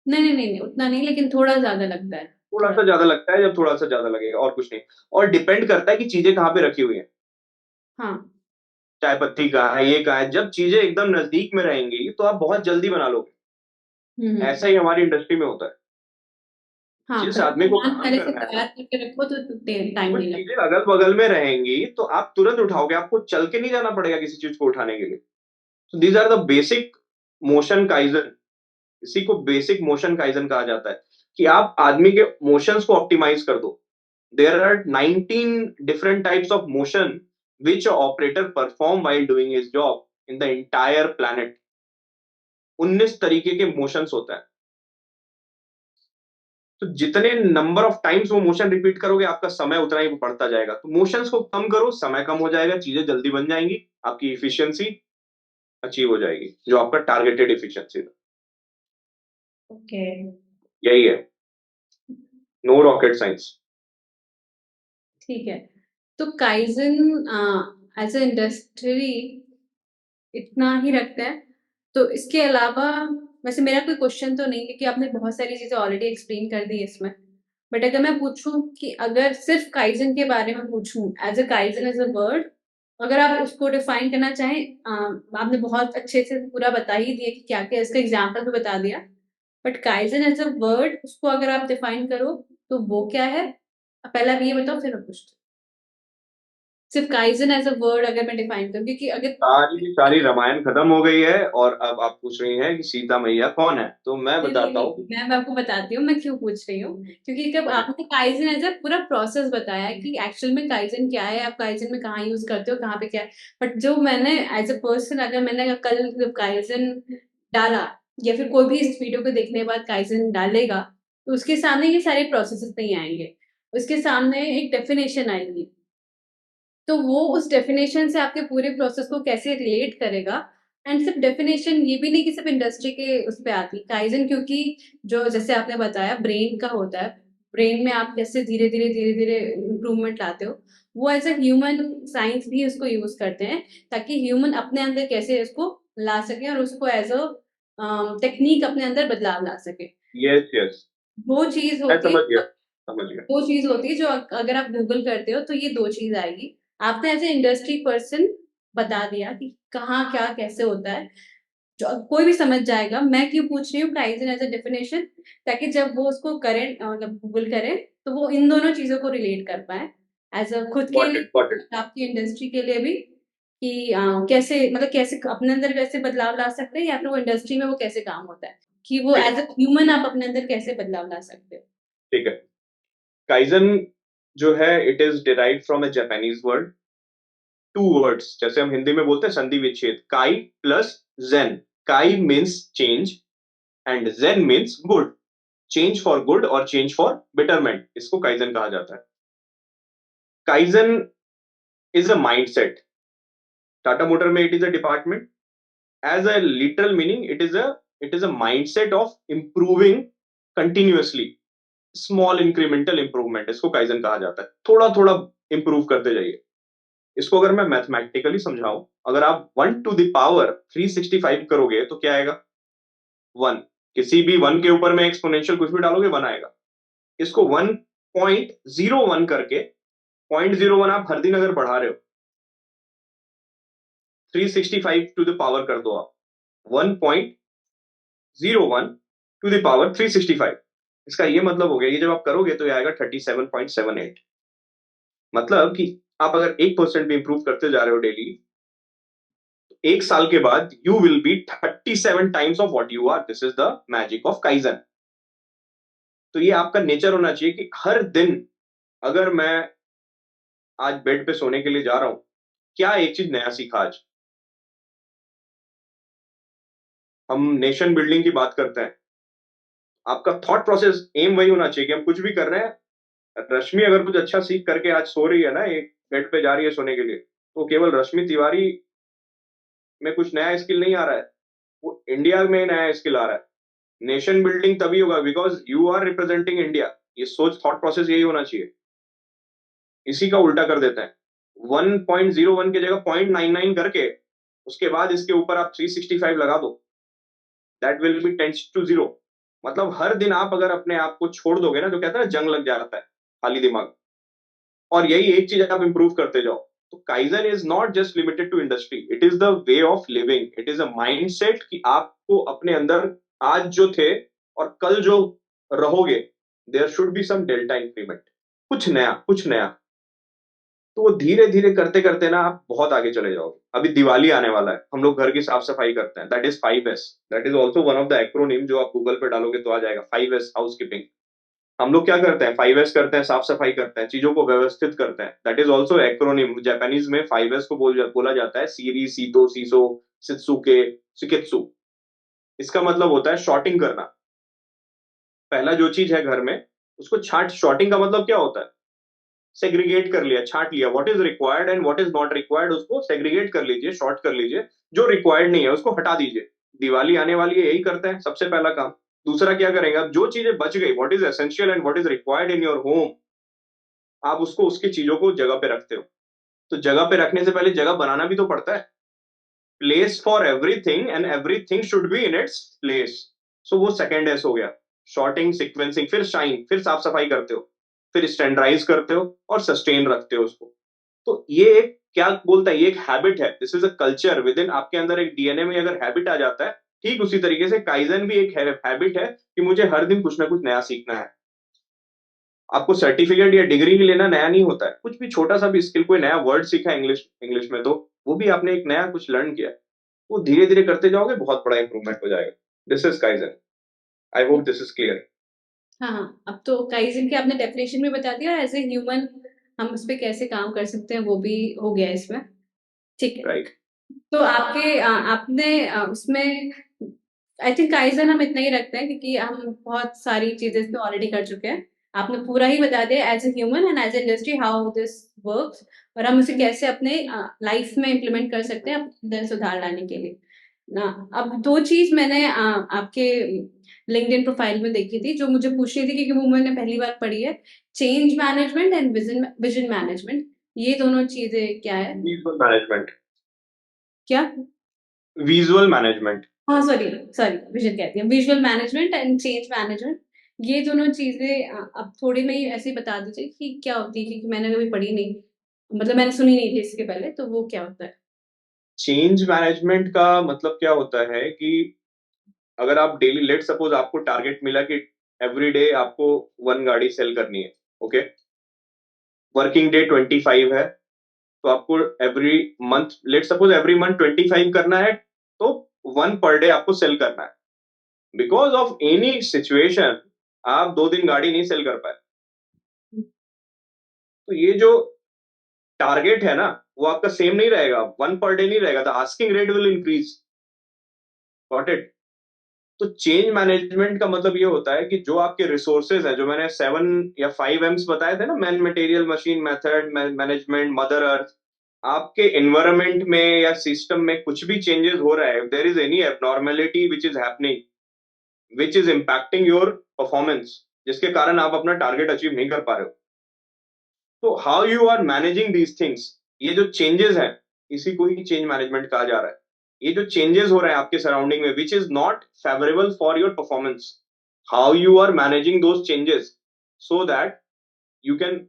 नहीं नहीं नहीं नहीं, उतना नहीं, लेकिन थोड़ा ज्यादा लगता है। थोड़ा थोड़ा। सा ज्यादा लगता है, जब थोड़ा सा ज्यादा लगेगा और कुछ नहीं। और डिपेंड करता है कि चीजें कहाँ पे रखी हुई हैं। हाँ। चाय पत्ती कहाँ है, ये कहाँ है। जब चीजें एकदम नजदीक में रहेंगी तो आप बहुत जल्दी बना लोगे। हम्म। ऐसा ही हमारी इंडस्ट्री में होता है। हाँ, जिस मतलब आदमी को सामान काम पहले से करना है तैयार ना, करके रखो तो टाइम वो नहीं चीजें लगता। अगल बगल में रहेंगी तो आप तुरंत उठाओगे, आपको चल के नहीं जाना पड़ेगा किसी चीज को उठाने के लिए। तो these are the basic motion kaizen. इसी को बेसिक मोशन काइजन कहा जाता है, कि आप आदमी के मोशंस को ऑप्टिमाइज कर दो। There are 19 different types of motion which operator perform while doing his job in the entire planet. 19 तरीके के मोशंस होता है। तो जितने नंबर ऑफ टाइम्स वो मोशन रिपीट करोगे, आपका समय उतना ही बढ़ता जाएगा। तो मोशंस को कम करो, समय कम हो जाएगा, चीजें जल्दी बन जाएंगी, आपकी इफिशियंसी अचीव हो जाएगी, जो आपका टारगेटेड इफिशियंसी था। ओके। यही है, नो रॉकेट साइंस। ठीक है। तो काइजन एज ए इंडस्ट्री इतना ही रखता है, तो इसके अलावा वैसे मेरा कोई क्वेश्चन तो नहीं, क्योंकि आपने बहुत सारी चीजें ऑलरेडी एक्सप्लेन कर दी इसमें। बट अगर मैं पूछूं कि अगर सिर्फ काइजन के बारे में पूछूं, as a kaizen as a word, अगर आप उसको डिफाइन करना चाहें, आपने बहुत अच्छे से पूरा बता ही दिया कि क्या क्या, इसका एग्जाम्पल भी बता दिया। But kaizen as a word, उसको अगर आप डिफाइन करो तो वो क्या है? पहले आप ये बताओ, फिर मैं पूछती हूँ। सिर्फ काइजन एज अ वर्ड अगर मैं डिफाइन करूँ, क्योंकि अगर सारी की सारी रामायण खत्म हो गई है और अब आप पूछ रही हैं कि सीता मैया कौन है, तो मैं नहीं नहीं बताता नहीं, हूँ। मैं आपको बताती हूँ मैं क्यों पूछ रही हूँ। क्योंकि जब ओके। आपने काइजन एज अ पूरा प्रोसेस बताया कि एक्चुअल में काइजन क्या है, आप काइजन में कहाँ यूज करते हो, कहाँ पे क्या है। बट जो मैंने एज अ पर्सन, अगर मैंने कल जब काइजन डाला, या फिर कोई भी इस वीडियो को देखने के बाद काइजन डालेगा, तो उसके सामने ये सारे प्रोसेसेस नहीं आएंगे। उसके सामने एक डेफिनेशन आएगी। तो वो उस डेफिनेशन से आपके पूरे प्रोसेस को कैसे रिलेट करेगा। एंड सिर्फ डेफिनेशन ये भी नहीं कि सिर्फ इंडस्ट्री के उस पे आती काइजन, क्योंकि जो जैसे आपने बताया ब्रेन का होता है, ब्रेन में आप कैसे धीरे धीरे इम्प्रूवमेंट लाते हो, वो एज ए ह्यूमन साइंस भी उसको यूज करते हैं, ताकि ह्यूमन अपने अंदर कैसे इसको ला सके और उसको एज अ टेक्निक अपने अंदर बदलाव ला सके। यस यस, वो चीज मैं होती समझ गया, है। समझ गया। वो चीज होती है जो अगर आप गूगल करते हो तो ये दो चीज आएगी। आपने एज ए इंडस्ट्री पर्सन बता दिया कि कहाँ क्या कैसे होता है, जो कोई भी समझ जाएगा। मैं क्यों पूछ रही हूँ काइजन एज अ डेफिनेशन, ताकि जब वो उसको करें, मतलब गूगल करें, तो वो इन दोनों चीजों को रिलेट कर पाए, एज अ खुद के गॉट लिए इट, गॉट इट। भी, आपकी इंडस्ट्री के लिए भी, कि कैसे, मतलब कैसे अपने अंदर कैसे बदलाव ला सकते हैं, या फिर वो इंडस्ट्री में वो कैसे काम होता है, कि वो ठीक है, एज अ ह्यूमन आप अपने अंदर कैसे बदलाव ला सकते हो। ठीक है। काइजन जो है, it is derived from A Japanese word. 2 words, जैसे हम हिंदी में बोलते हैं संधि विच्छेद, काई plus zen. Kai means change, and zen means good, change for good और चेंज फॉर बेटरमेंट, इसको काइजन कहा जाता है। Kaizen is a mindset. Tata motor में it is a department. As a literal meaning it is a mindset of improving continuously, small incremental improvement, इसको kaizen कहा जाता है। थोड़ा थोड़ा इंप्रूव करते जाइए। इसको अगर मैं मैथमेटिकली समझाऊं, अगर आप 1 to the power 365 करोगे तो क्या आएगा? 1। किसी भी 1 के ऊपर में एक्सपोनेंशियल कुछ भी डालोगे 1 आएगा। इसको 1.01 करके, 0.01 आप हर दिन अगर बढ़ा रहे हो, 365 टू द पावर कर दो आप, 1.01 to the power 365। इसका ये मतलब हो गया, ये जब आप करोगे तो ये आएगा 37.78। मतलब कि आप अगर 1% भी इंप्रूव करते जा रहे हो डेली, 1 साल के बाद you will be 37 times of what you are. This is the magic of kaizen. तो ये आपका नेचर होना चाहिए कि हर दिन, अगर मैं आज बेड पे सोने के लिए जा रहा हूं, क्या एक चीज नया सीखा आज। हम नेशन बिल्डिंग की बात करते हैं, आपका थॉट प्रोसेस, एम वही होना चाहिए कि हम कुछ भी कर रहे हैं। रश्मि अगर कुछ अच्छा सीख करके आज सो रही है ना, एक बेड पे जा रही है सोने के लिए, तो केवल रश्मि तिवारी में कुछ नया स्किल नहीं आ रहा है, वो इंडिया में नया स्किल आ रहा है। नेशन बिल्डिंग तभी होगा because you are representing India. ये सोच, थॉट प्रोसेस यही होना चाहिए। इसी का उल्टा कर देते हैं, 1.01 की जगह 0.99 करके उसके बाद इसके ऊपर आप 365 लगा दो, that will be tens to zero. मतलब हर दिन आप अगर अपने आप को छोड़ दोगे ना, जो कहते हैं ना जंग लग जाता है खाली दिमाग, और यही एक चीज आप इंप्रूव करते जाओ, तो kaizen is not just limited to industry, it is the way of living, it is a mindset कि आपको अपने अंदर आज जो थे और कल जो रहोगे, there should be some delta increment, कुछ नया कुछ नया। तो वो धीरे धीरे करते करते ना आप बहुत आगे चले जाओगे। अभी दिवाली आने वाला है, हम लोग घर की साफ सफाई करते हैं, that is 5S। That is also one of the acronym, जो आप गूगल पे डालोगे तो आ जाएगा, 5S हाउस कीपिंग। हम लोग क्या करते हैं? 5S करते हैं, साफ सफाई करते हैं, चीजों को व्यवस्थित करते हैं। That is also acronym. Japanese में 5S को बोला जाता है सीरी, सीतो, सीसो, सित्सुके, सिकेत्सु। इसका मतलब होता है शॉर्टिंग करना। पहला जो चीज है घर में, उसको छांट, शॉर्टिंग का मतलब क्या होता है? सेग्रीगेट कर लिया, छांट लिया, what is required and what is not required, उसको सेग्रीगेट कर लीजिए, शॉर्ट कर लीजिए। जो रिक्वायर्ड नहीं है उसको हटा दीजिए। दिवाली आने वाली है, यही करते हैं सबसे पहला काम। दूसरा क्या करेंगे? अब जो चीजें बच गई, what is essential and what is required in your home, आप उसको, उसकी चीजों को जगह पे रखते हो। तो जगह पे रखने से पहले जगह बनाना भी तो पड़ता है। Place for everything and everything should be in its place. So वो सेकेंड एस हो गया, शॉर्टिंग, सिक्वेंसिंग, फिर शाइन, फिर साफ सफाई करते हो, फिर स्टैंडर्डाइज करते हो और सस्टेन रखते हो उसको। तो ये एक क्या बोलता है, ये एक हैबिट है, this is a culture with in. आपके अंदर एक डीएनए में अगर हैबिट आ जाता है, ठीक उसी तरीके से काइजन भी एक हैबिट है कि मुझे हर दिन कुछ ना कुछ नया सीखना है। आपको सर्टिफिकेट या डिग्री ही लेना नया नहीं होता है, कुछ भी छोटा सा भी स्किल, कोई नया वर्ड सीखा इंग्लिश इंग्लिश में, तो वो भी आपने एक नया कुछ लर्न किया, वो धीरे धीरे करते जाओगे, बहुत बड़ा इंप्रूवमेंट हो जाएगा। This is kaizen. I hope this is clear. हाँ हाँ, अब तो काइजन की आपने डेफिनेशन भी बता दिया और एज ए ह्यूमन हम उस पर कैसे काम कर सकते हैं वो भी हो गया इसमें। ठीक है। राइट। तो आपने उसमें आई थिंक काइजन हम इतना ही रखते हैं क्योंकि हम बहुत सारी चीजें इसमें ऑलरेडी कर चुके हैं। आपने पूरा ही बता दिया as a human and as a industry how this works, और हम उसे कैसे अपने लाइफ में इम्प्लीमेंट कर सकते हैं अपने सुधार लाने के लिए ना। अब दो चीज मैंने आपके लिंक्डइन प्रोफाइल में देखी थी जो मुझे पूछनी थी क्योंकि वो मैंने पहली बार पढ़ी है, change management and vision vision management. ये दोनों चीजें क्या है? Visual management. क्या? Visual management. हाँ सॉरी, सॉरी विजन कहती है, visual management and change management. ये दोनों चीजें अब थोड़ी मैं ऐसे ही बता दीजिए कि क्या होती है, क्योंकि मैंने कभी पढ़ी नहीं, मतलब मैंने सुनी नहीं थी इसके पहले, तो वो क्या होता है? चेंज मैनेजमेंट का मतलब क्या होता है कि अगर आप डेली, लेट सपोज आपको टारगेट मिला कि एवरी डे आपको 1 गाड़ी सेल करनी है, ओके, वर्किंग डे 25 है, तो आपको every month, let suppose every month 25 करना है, तो 1 पर डे आपको सेल करना है। बिकॉज ऑफ एनी सिचुएशन आप 2 दिन गाड़ी नहीं सेल कर पाए, तो ये जो टारगेट है ना, वो आपका सेम नहीं रहेगा, 1 पर डे नहीं रहेगा, the asking rate will increase. Got it? तो चेंज मैनेजमेंट का मतलब ये होता है कि जो आपके रिसोर्सेज हैं, जो मैंने 7 या 5 M's बताए थे ना, man, material, machine, method, management, mother earth, आपके एनवायरमेंट में या सिस्टम में कुछ भी चेंजेस हो रहा है, there is any abnormality which is happening, which is impacting your performance, जिसके कारण आप अपना टारगेट अचीव नहीं कर पा रहे हो, तो how you are managing these things, ये जो चेंजेस हैं, इसी को ही चेंज मैनेजमेंट कहा जा रहा है। ये जो चेंजेस हो रहे हैं आपके सराउंडिंग में which is not favourable for your performance, how you are managing those changes so that you can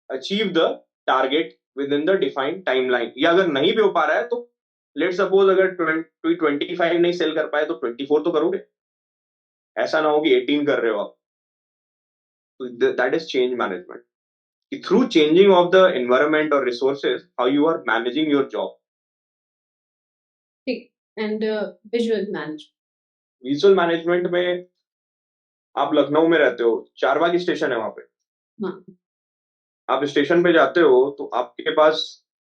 achieve the target within the defined timeline. या अगर नहीं भी हो पा रहा है तो लेट सपोज अगर 25 नहीं सेल कर पाए तो 24 तो करोगे, ऐसा ना हो कि 18 कर रहे हो आप। तो दैट इज चेंज मैनेजमेंट, कि through changing of the environment और resources how you are managing your job. ठीक। And visual management. Visual management में आप लखनऊ में रहते हो, चारबाग स्टेशन है वहां पे, हाँ, आप स्टेशन पे जाते हो तो आपके पास,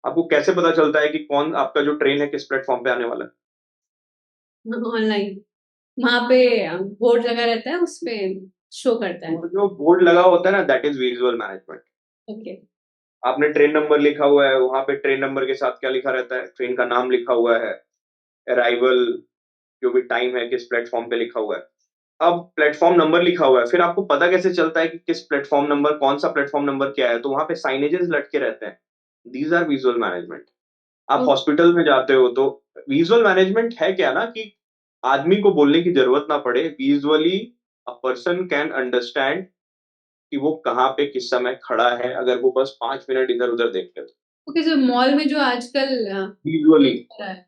आपको कैसे पता चलता है कि कौन आपका जो ट्रेन है किस प्लेटफॉर्म पे आने वाला है? ऑनलाइन वहां पे बोर्ड लगा रहता है, उसपे शो करता है। वो जो बोर्ड लगा होता है ना, that is visual management. Okay. आपने ट्रेन नंबर लिखा हुआ है, वहां पे ट्रेन नंबर के साथ क्या लिखा रहता है, ट्रेन का नाम लिखा हुआ है, अराइवल, जो भी टाइम है किस प्लेटफॉर्म पे लिखा हुआ है। अब प्लेटफॉर्म नंबर लिखा हुआ है, फिर आपको पता कैसे चलता है कि किस प्लेटफॉर्म नंबर, कौन सा प्लेटफॉर्म नंबर क्या है, तो वहां पे साइनेजेस लटके रहते हैं। These are visual management. आप तो हॉस्पिटल में जाते हो तो विजुअल मैनेजमेंट है क्या ना, कि आदमी को बोलने की जरूरत ना पड़े, visually a person can understand कि वो कहाँ पे किस समय खड़ा है, अगर वो बस 5 मिनट इधर उधर देख ले तो। ओके, जो मॉल में जो आजकल विजुअली। यूज हो रहा है,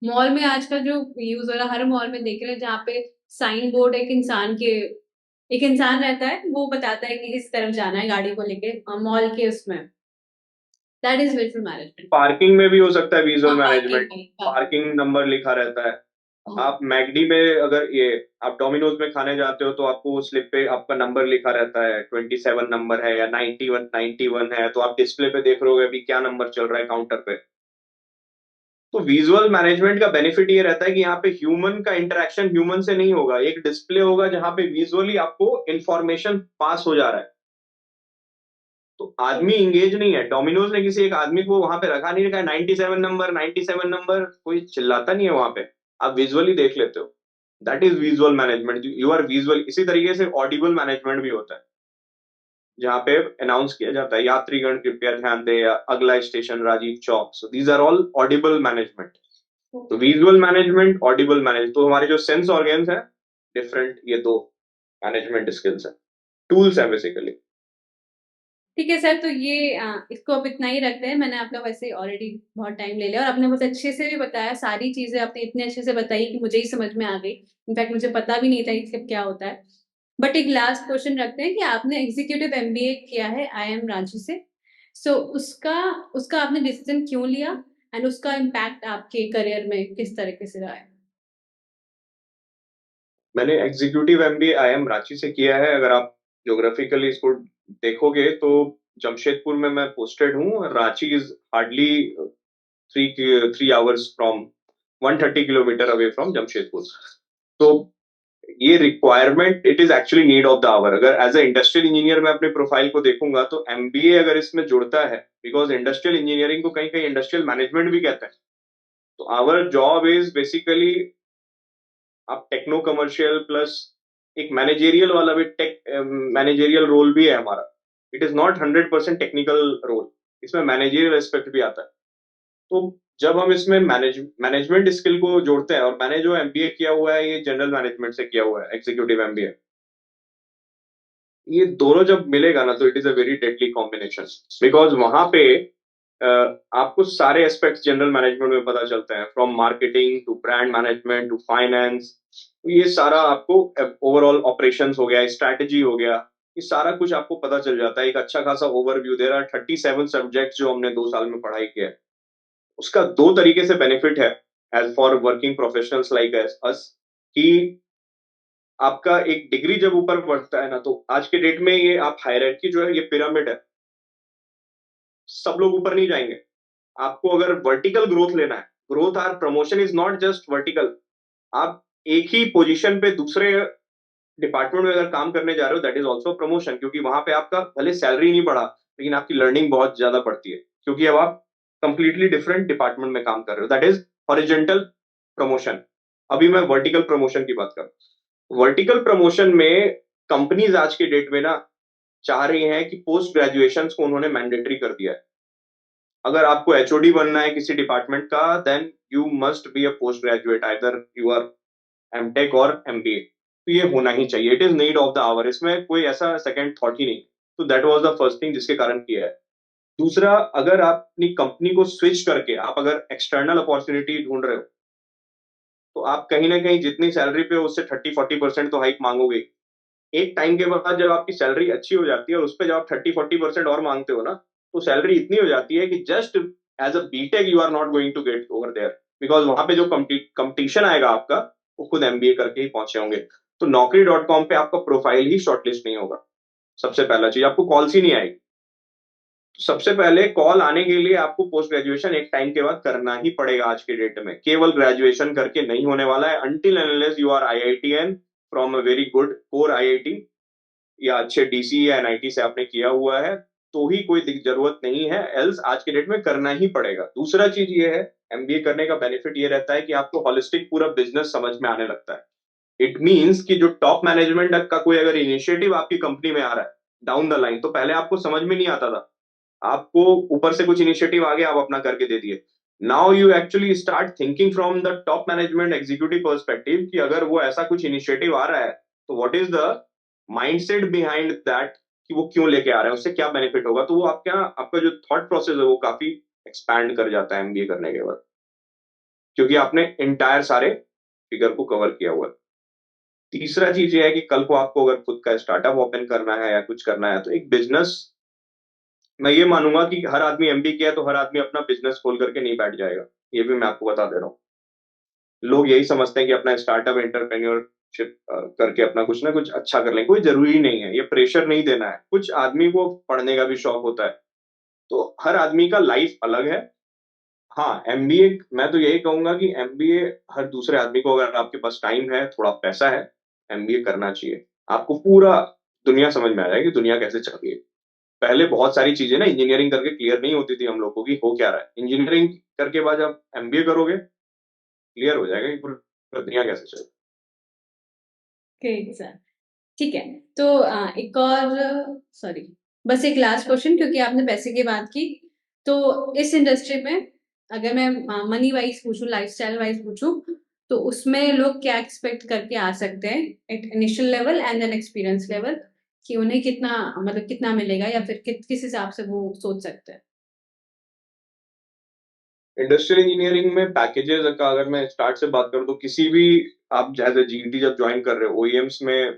मॉल में आजकल जो यूज हो रहा है, हर मॉल में देख रहे हैं जहाँ पे साइन बोर्ड एक इंसान रहता है, वो बताता है कि इस तरफ जाना है गाड़ी को लेके मॉल के उसमें। That is visual management. Parking में भी हो सकता है हाँ, विजुअल पार्किंग मैनेजमेंट। में, पार्किंग नंबर लिखा रहता है। हाँ। आप मैगडी में, अगर ये आप डोमिनोज में खाने जाते हो तो आपको स्लिप पे आपका नंबर लिखा रहता है, 27 नंबर है या 91 है, तो आप डिस्प्ले पे देख रहोगे अभी क्या नंबर चल रहा है काउंटर पे। तो विजुअल मैनेजमेंट का बेनिफिट ये रहता है कि यहाँ पे ह्यूमन का इंटरेक्शन ह्यूमन से नहीं होगा, एक डिस्प्ले होगा जहां पे विजुअली आपको इंफॉर्मेशन पास हो जा रहा है, तो आदमी इंगेज नहीं है। डोमिनोज ने किसी एक आदमी को वहां पे रखा नहीं, रखा है 97 नंबर, 97 नंबर, कोई चिल्लाता नहीं है वहां पे, आप विजुअली देख लेते हो। That is visual management, you are visual. इसी तरीके से ऑडिबल मैनेजमेंट भी होता है, जहाँ पे अनाउंस किया जाता है यात्रीगण कृपया ध्यान दें, या अगला station Rajiv Chowk, so these are all audible management. तो विजुअल मैनेजमेंट, ऑडिबल मैनेज, तो हमारे जो सेंस ऑर्गन्स हैं डिफरेंट, ये दो मैनेजमेंट स्किल्स हैं, टूल्स हैं बेसिकली। ठीक है सर, तो ये इसको अब इतना ही रखते हैं। मैंने आपका वैसे ऑलरेडी बहुत टाइम ले लिया और आपने बहुत अच्छे से भी बताया, सारी चीजें आपने इतने अच्छे से बताई कि मुझे ही समझ में आ गई। इनफैक्ट मुझे पता भी नहीं था इसका क्या होता है। बट एक लास्ट क्वेश्चन रखते हैं कि आपने एग्जीक्यूटिव एमबीए किया है IIM रांची से। सो उसका उसका आपने डिसीजन क्यों लिया, एंड उसका इम्पैक्ट आपके करियर में किस तरीके से रहा है? मैंने एग्जीक्यूटिव एमबीए आईएम रांची से किया है। अगर आप ज्योग्राफिकली इसको देखोगे तो जमशेदपुर में मैं पोस्टेड हूँ, Ranchi is hardly 3 3 hours from, 130 kilometre away from Jamshedpur. तो ये requirement, it is actually need of the hour. अगर एज ए इंडस्ट्रियल इंजीनियर मैं अपने प्रोफाइल को देखूंगा तो एमबीए अगर इसमें जुड़ता है, बिकॉज इंडस्ट्रियल इंजीनियरिंग को कहीं कहीं इंडस्ट्रियल मैनेजमेंट भी कहते हैं, तो आवर जॉब इज बेसिकली, आप टेक्नो कमर्शियल प्लस एक मैनेजेरियल वाला भी, टेक मैनेजेरियल रोल भी है हमारा। It is not 100% technical role, इसमें मैनेजेरियल एस्पेक्ट भी आता है। तो जब हम इसमें मैनेजमेंट स्किल को जोड़ते हैं, और मैंने जो एमबीए किया हुआ है ये जनरल मैनेजमेंट से किया हुआ है, एग्जीक्यूटिव एमबीए, ये दोनों जब मिलेगा ना तो it is a very deadly combination. Because वहां पे आपको सारे एस्पेक्ट्स जनरल मैनेजमेंट में पता चलते हैं, from marketing to brand management to finance. ये सारा आपको ओवरऑल ऑपरेशंस हो गया, स्ट्रैटेजी हो गया, ये सारा कुछ आपको पता चल जाता है, एक अच्छा खासा ओवरव्यू दे रहा है। 37 सब्जेक्ट्स जो हमने 2 साल में पढ़ाई किया है, उसका दो तरीके से बेनिफिट है as for working professionals like us, कि आपका एक डिग्री जब ऊपर बढ़ता है ना, तो आज के डेट में ये आप हायरार्की जो है, ये पिरामिड है, सब लोग ऊपर नहीं जाएंगे। आपको अगर वर्टिकल ग्रोथ लेना है, growth or promotion is not just vertical, आप एक ही पोजीशन पे दूसरे डिपार्टमेंट में अगर काम करने जा रहे हो, दैट इज ऑल्सो प्रमोशन, क्योंकि वहां पे आपका भले सैलरी नहीं बढ़ा लेकिन आपकी लर्निंग बहुत ज्यादा बढ़ती है, क्योंकि अब आप कंप्लीटली डिफरेंट डिपार्टमेंट में काम कर रहे हो। That is horizontal promotion. अभी मैं वर्टिकल प्रमोशन की बात करूं। वर्टिकल प्रमोशन में कंपनीज आज के डेट में ना चाह रही हैं कि पोस्ट ग्रेजुएशन को उन्होंने मैंडेटरी कर दिया है। अगर आपको एचओडी बनना है किसी डिपार्टमेंट का, then you must be a post graduate, either you are MTech और एमबीए। तो ये होना ही चाहिए, it is need of the hour, इसमें कोई ऐसा सेकंड थॉट ही नहीं। तो that was the first thing जिसके कारण किया है। दूसरा, अगर आप अपनी कंपनी को स्विच करके आप अगर एक्सटर्नल अपॉर्चुनिटी ढूंढ रहे हो, तो आप कहीं ना कहीं जितनी सैलरी पे हो उससे 30-40% तो हाइक मांगोगे। एक टाइम के बाद जब आपकी सैलरी अच्छी हो जाती है और उस पर जब आप 30-40% और मांगते हो ना, तो सैलरी इतनी हो जाती है कि just as a BTech you are not going to get over there, because वहां पे जो कंपटीशन आएगा आपका, वो खुद एमबीए करके ही पहुंचे होंगे। तो naukri.com पे आपका प्रोफाइल ही शॉर्टलिस्ट नहीं होगा। सबसे पहला चीज, आपको कॉल्स ही नहीं आएगी। तो सबसे पहले कॉल आने के लिए आपको पोस्ट ग्रेजुएशन एक टाइम के बाद करना ही पड़ेगा। आज के डेट में केवल ग्रेजुएशन करके नहीं होने वाला है, until unless you are IITian from a very good core IIT, या अच्छे डीसी या एनआईटी से आपने किया हुआ है, तो ही कोई जरूरत नहीं है, एल्स आज के डेट में करना ही पड़ेगा। दूसरा चीज ये है, एमबीए करने का बेनिफिट ये रहता है कि आपको हॉलिस्टिक पूरा बिजनेस समझ में आने लगता है। इट मींस कि जो टॉप मैनेजमेंट का कोई अगर इनिशिएटिव आपकी कंपनी में आ रहा है डाउन द लाइन, तो पहले आपको समझ में नहीं आता था, आपको ऊपर से कुछ इनिशिएटिव आ गया, आप अपना करके दे दिए। Now you actually start thinking from the top management executive perspective कि अगर वो ऐसा कुछ इनिशिएटिव आ रहा है, तो what is the mindset behind that, कि वो क्यों लेके आ रहा है, उससे क्या बेनिफिट होगा। तो वो आपका आपका जो थॉट प्रोसेस है वो काफी एक्सपैंड कर जाता है एमबीए करने के बाद, क्योंकि आपने इंटायर सारे फिगर को कवर किया हुआ है। तीसरा चीज ये है कि कल को आपको अगर खुद का स्टार्टअप ओपन करना है या कुछ करना है, तो एक बिजनेस, मैं ये मानूंगा कि हर आदमी एमबी किया है तो हर आदमी अपना बिजनेस खोल करके नहीं बैठ जाएगा। ये भी मैं आपको बता दे रहा हूँ। लोग यही समझते हैं कि अपना स्टार्टअप एंटरप्रेन्योरशिप करके अपना कुछ ना कुछ अच्छा कर लेंगे, कोई जरूरी नहीं है, ये प्रेशर नहीं देना है। कुछ आदमी को पढ़ने का भी शौक होता है, तो हर आदमी का लाइफ अलग है। हाँ, एमबीए मैं तो यही कहूंगा कि एमबीए हर दूसरे आदमी को, अगर आपके पास टाइम है, थोड़ा पैसा है, एमबीए करना चाहिए। आपको पूरा दुनिया समझ में आ जाएगी, दुनिया कैसे चल रही है। पहले बहुत सारी चीजें ना इंजीनियरिंग करके क्लियर नहीं होती थी हम लोगों की, हो क्या रहा है। इंजीनियरिंग करके बाद जब एमबीए करोगे, क्लियर हो जाएगा कि पूरी दुनिया कैसे चल। Great sir. ठीक है, तो एक और, सॉरी, बस एक लास्ट क्वेश्चन, क्योंकि आपने पैसे की बात की। तो इस इंडस्ट्री में अगर मैं मनी वाइज पूछूं, लाइफस्टाइल वाइज पूछूं, तो उसमें लोग क्या एक्सपेक्ट करके आ सकते हैं at initial level and then experience level, कि उन्हें कितना, मतलब कितना मिलेगा, या फिर किस हिसाब से वो सोच सकते हैं? इंडस्ट्रियल इंजीनियरिंग में पैकेजेस का अगर मैं स्टार्ट से बात करूं, तो किसी भी, आप एज ए जीईटी जब ज्वाइन कर रहे हो ओईएम्स में,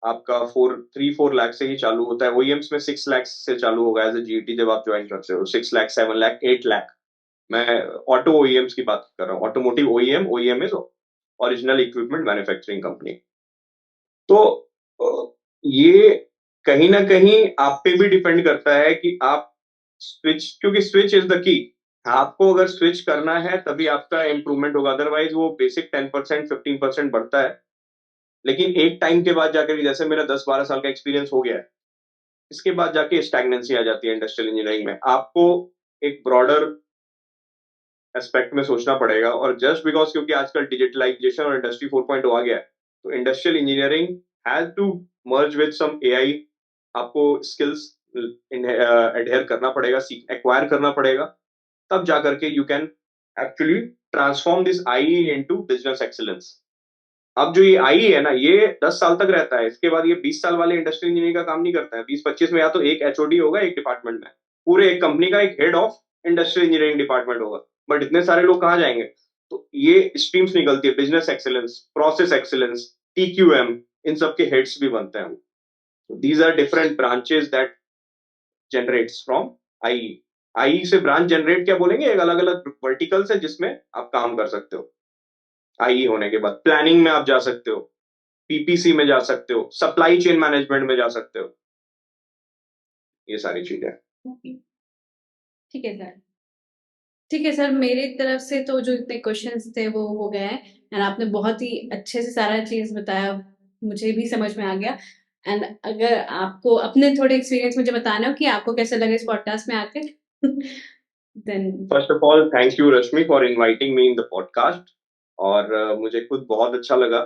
आपका 4-3-4 लाख से ही चालू होता है। ओईएम्स में 6 लाख से चालू होगा एज ए जीईटी जब आप ज्वाइन करते हो, 6 लाख, 7 लाख, 8 लाख। मैं ऑटो ओईएम्स की बात कर रहा हूँ, automotive OEM. OEM is original equipment manufacturing company. तो ये कहीं ना कहीं आप पे भी डिपेंड करता है कि आप स्विच, क्योंकि स्विच इज द की। आपको अगर स्विच करना है तभी आपका इम्प्रूवमेंट होगा, अदरवाइज वो बेसिक 10% 15% बढ़ता है, लेकिन एक टाइम के बाद जाकर, जैसे मेरा 10-12 साल का एक्सपीरियंस हो गया है, इसके बाद जाके स्टैग्नेंसी आ जाती है इंडस्ट्रियल इंजीनियरिंग में। आपको एक ब्रॉडर एस्पेक्ट में सोचना पड़ेगा, और जस्ट बिकॉज क्योंकि आजकल डिजिटलाइजेशन और इंडस्ट्री 4.0 आ गया है, तो industrial engineering has to merge with some AI. आपको स्किल्स एडहेयर करना पड़ेगा, सीख एक्वायर करना पड़ेगा, तब जाकर के you can actually transform this I into business excellence. अब जो ये आई है ना, ये 10 साल तक रहता है, इसके बाद ये 20 साल वाले इंडस्ट्रियल इंजीनियर का काम नहीं करता है। 20-25 में या तो एक एचओडी होगा एक डिपार्टमेंट में, पूरे एक कंपनी का एक head of industrial engineering department होगा, बट इतने सारे लोग कहाँ जाएंगे। तो ये स्ट्रीम्स निकलती है, business excellence, process excellence, TQM, इन सब के हेड्स भी बनते हैं। These are different branches that generates from I. I से ब्रांच जनरेट क्या बोलेंगे, एक अलग अलग वर्टिकल्स है जिसमें आप काम कर सकते हो। आई होने के बाद प्लानिंग में आप जा सकते हो, पीपीसी में जा सकते हो, सप्लाई चेन मैनेजमेंट में जा सकते हो, ये सारी चीजें। ठीक है सर। ठीक है सर, मेरी तरफ से तो जो इतने क्वेश्चंस थे वो हो गए हैं, एंड आपने बहुत ही अच्छे से सारा चीज़ बताया, मुझे भी समझ में आ गया। एंड अगर आपको अपने थोड़े एक्सपीरियंस मुझे बताना हो कि आपको कैसा लगा इस पॉडकास्ट में आके then first of all thank you Rashmi for inviting me in the podcast. और मुझे खुद बहुत अच्छा लगा,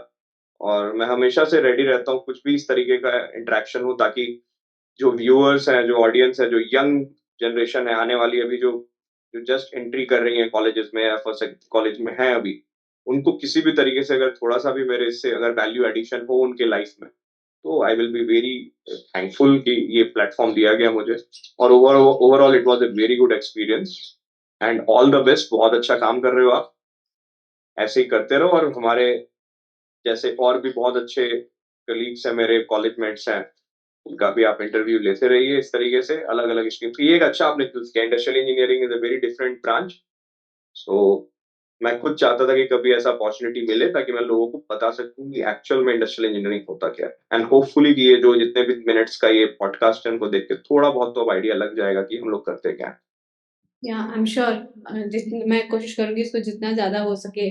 और मैं हमेशा से रेडी रहता हूँ कुछ भी इस तरीके का इंटरेक्शन हो, ताकि जो व्यूअर्स हैं, जो ऑडियंस है, जो यंग जनरेशन है आने वाली, अभी जो जो जस्ट एंट्री कर रही है कॉलेजेस में या फर्स्ट कॉलेज में है अभी, उनको किसी भी तरीके से अगर थोड़ा सा भी मेरे इससे अगर वैल्यू एडिशन हो उनके लाइफ में, तो I will be very thankful कि ये प्लेटफॉर्म दिया गया मुझे। और overall it was a very good experience, and all the best. बहुत अच्छा काम कर रहे हो आप, ऐसे ही करते रहो। और हमारे जैसे और भी बहुत अच्छे कलीग्स हैं, मेरे कॉलेजमेट्स हैं, उनका भी आप इंटरव्यू लेते रहिए इस तरीके से, अलग अलग स्ट्रीम। ये एक अच्छा आपने चूज किया, industrial engineering is a very different branch. So मैं खुद चाहता था कि कभी ऐसा अपॉर्चुनिटी मिले ताकि मैं लोगों को बता सकूं कि एक्चुअल में इंडस्ट्रियल इंजीनियरिंग होता क्या है। एंड होपफुली कि ये जो जितने भी मिनट्स का ये पॉडकास्ट है उनको देख के थोड़ा बहुत तो आइडिया लग जाएगा कि हम लोग करते क्या है। या आई एम श्योर, जितनी मैं कोशिश करूंगी इसको जितना ज़्यादा हो सके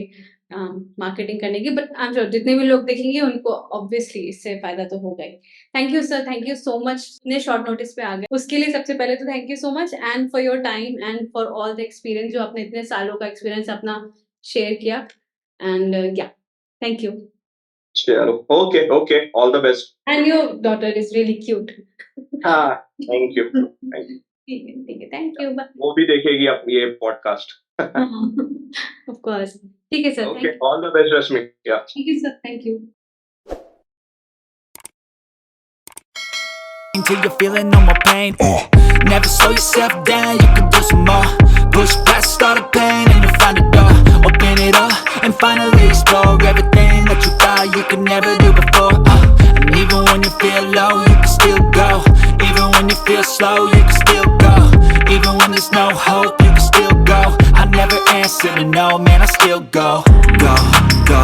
मार्केटिंग करने की, बट आई एम श्योर जितने भी लोग देखेंगे उनको ऑब्वियसली इससे फ़ायदा तो होगा ही। Thank you sir, thank you so much, इतने शॉर्ट नोटिस पे आ गए उसके लिए सबसे पहले तो thank you so much, and for your time and for all the experience जो आपने इतने सालों का एक्सपीरियंस अपना शेयर किया, एंड या थैंक यू। चलो, okay okay, all the best. And your daughter is really cute. हाँ, थैंक यू थैंक यू। ठीक है, थैंक यू, बाय। वो भी देखेगी आप ये पॉडकास्ट। ऑफ कोर्स, ठीक है sir, okay, all the best Rashmi. Yeah ठीक है sir, thank you. Until you're feeling no more pain. Never slow yourself down, you can do some more. Push past all the pain and you'll find a door. Open it up and finally explore everything that you thought you could never do before. And even when you feel low, you can still go. Even when you feel slow, you can still go. Even when there's no hope, you can still go. I never answer to no, man, I still go. Go, go,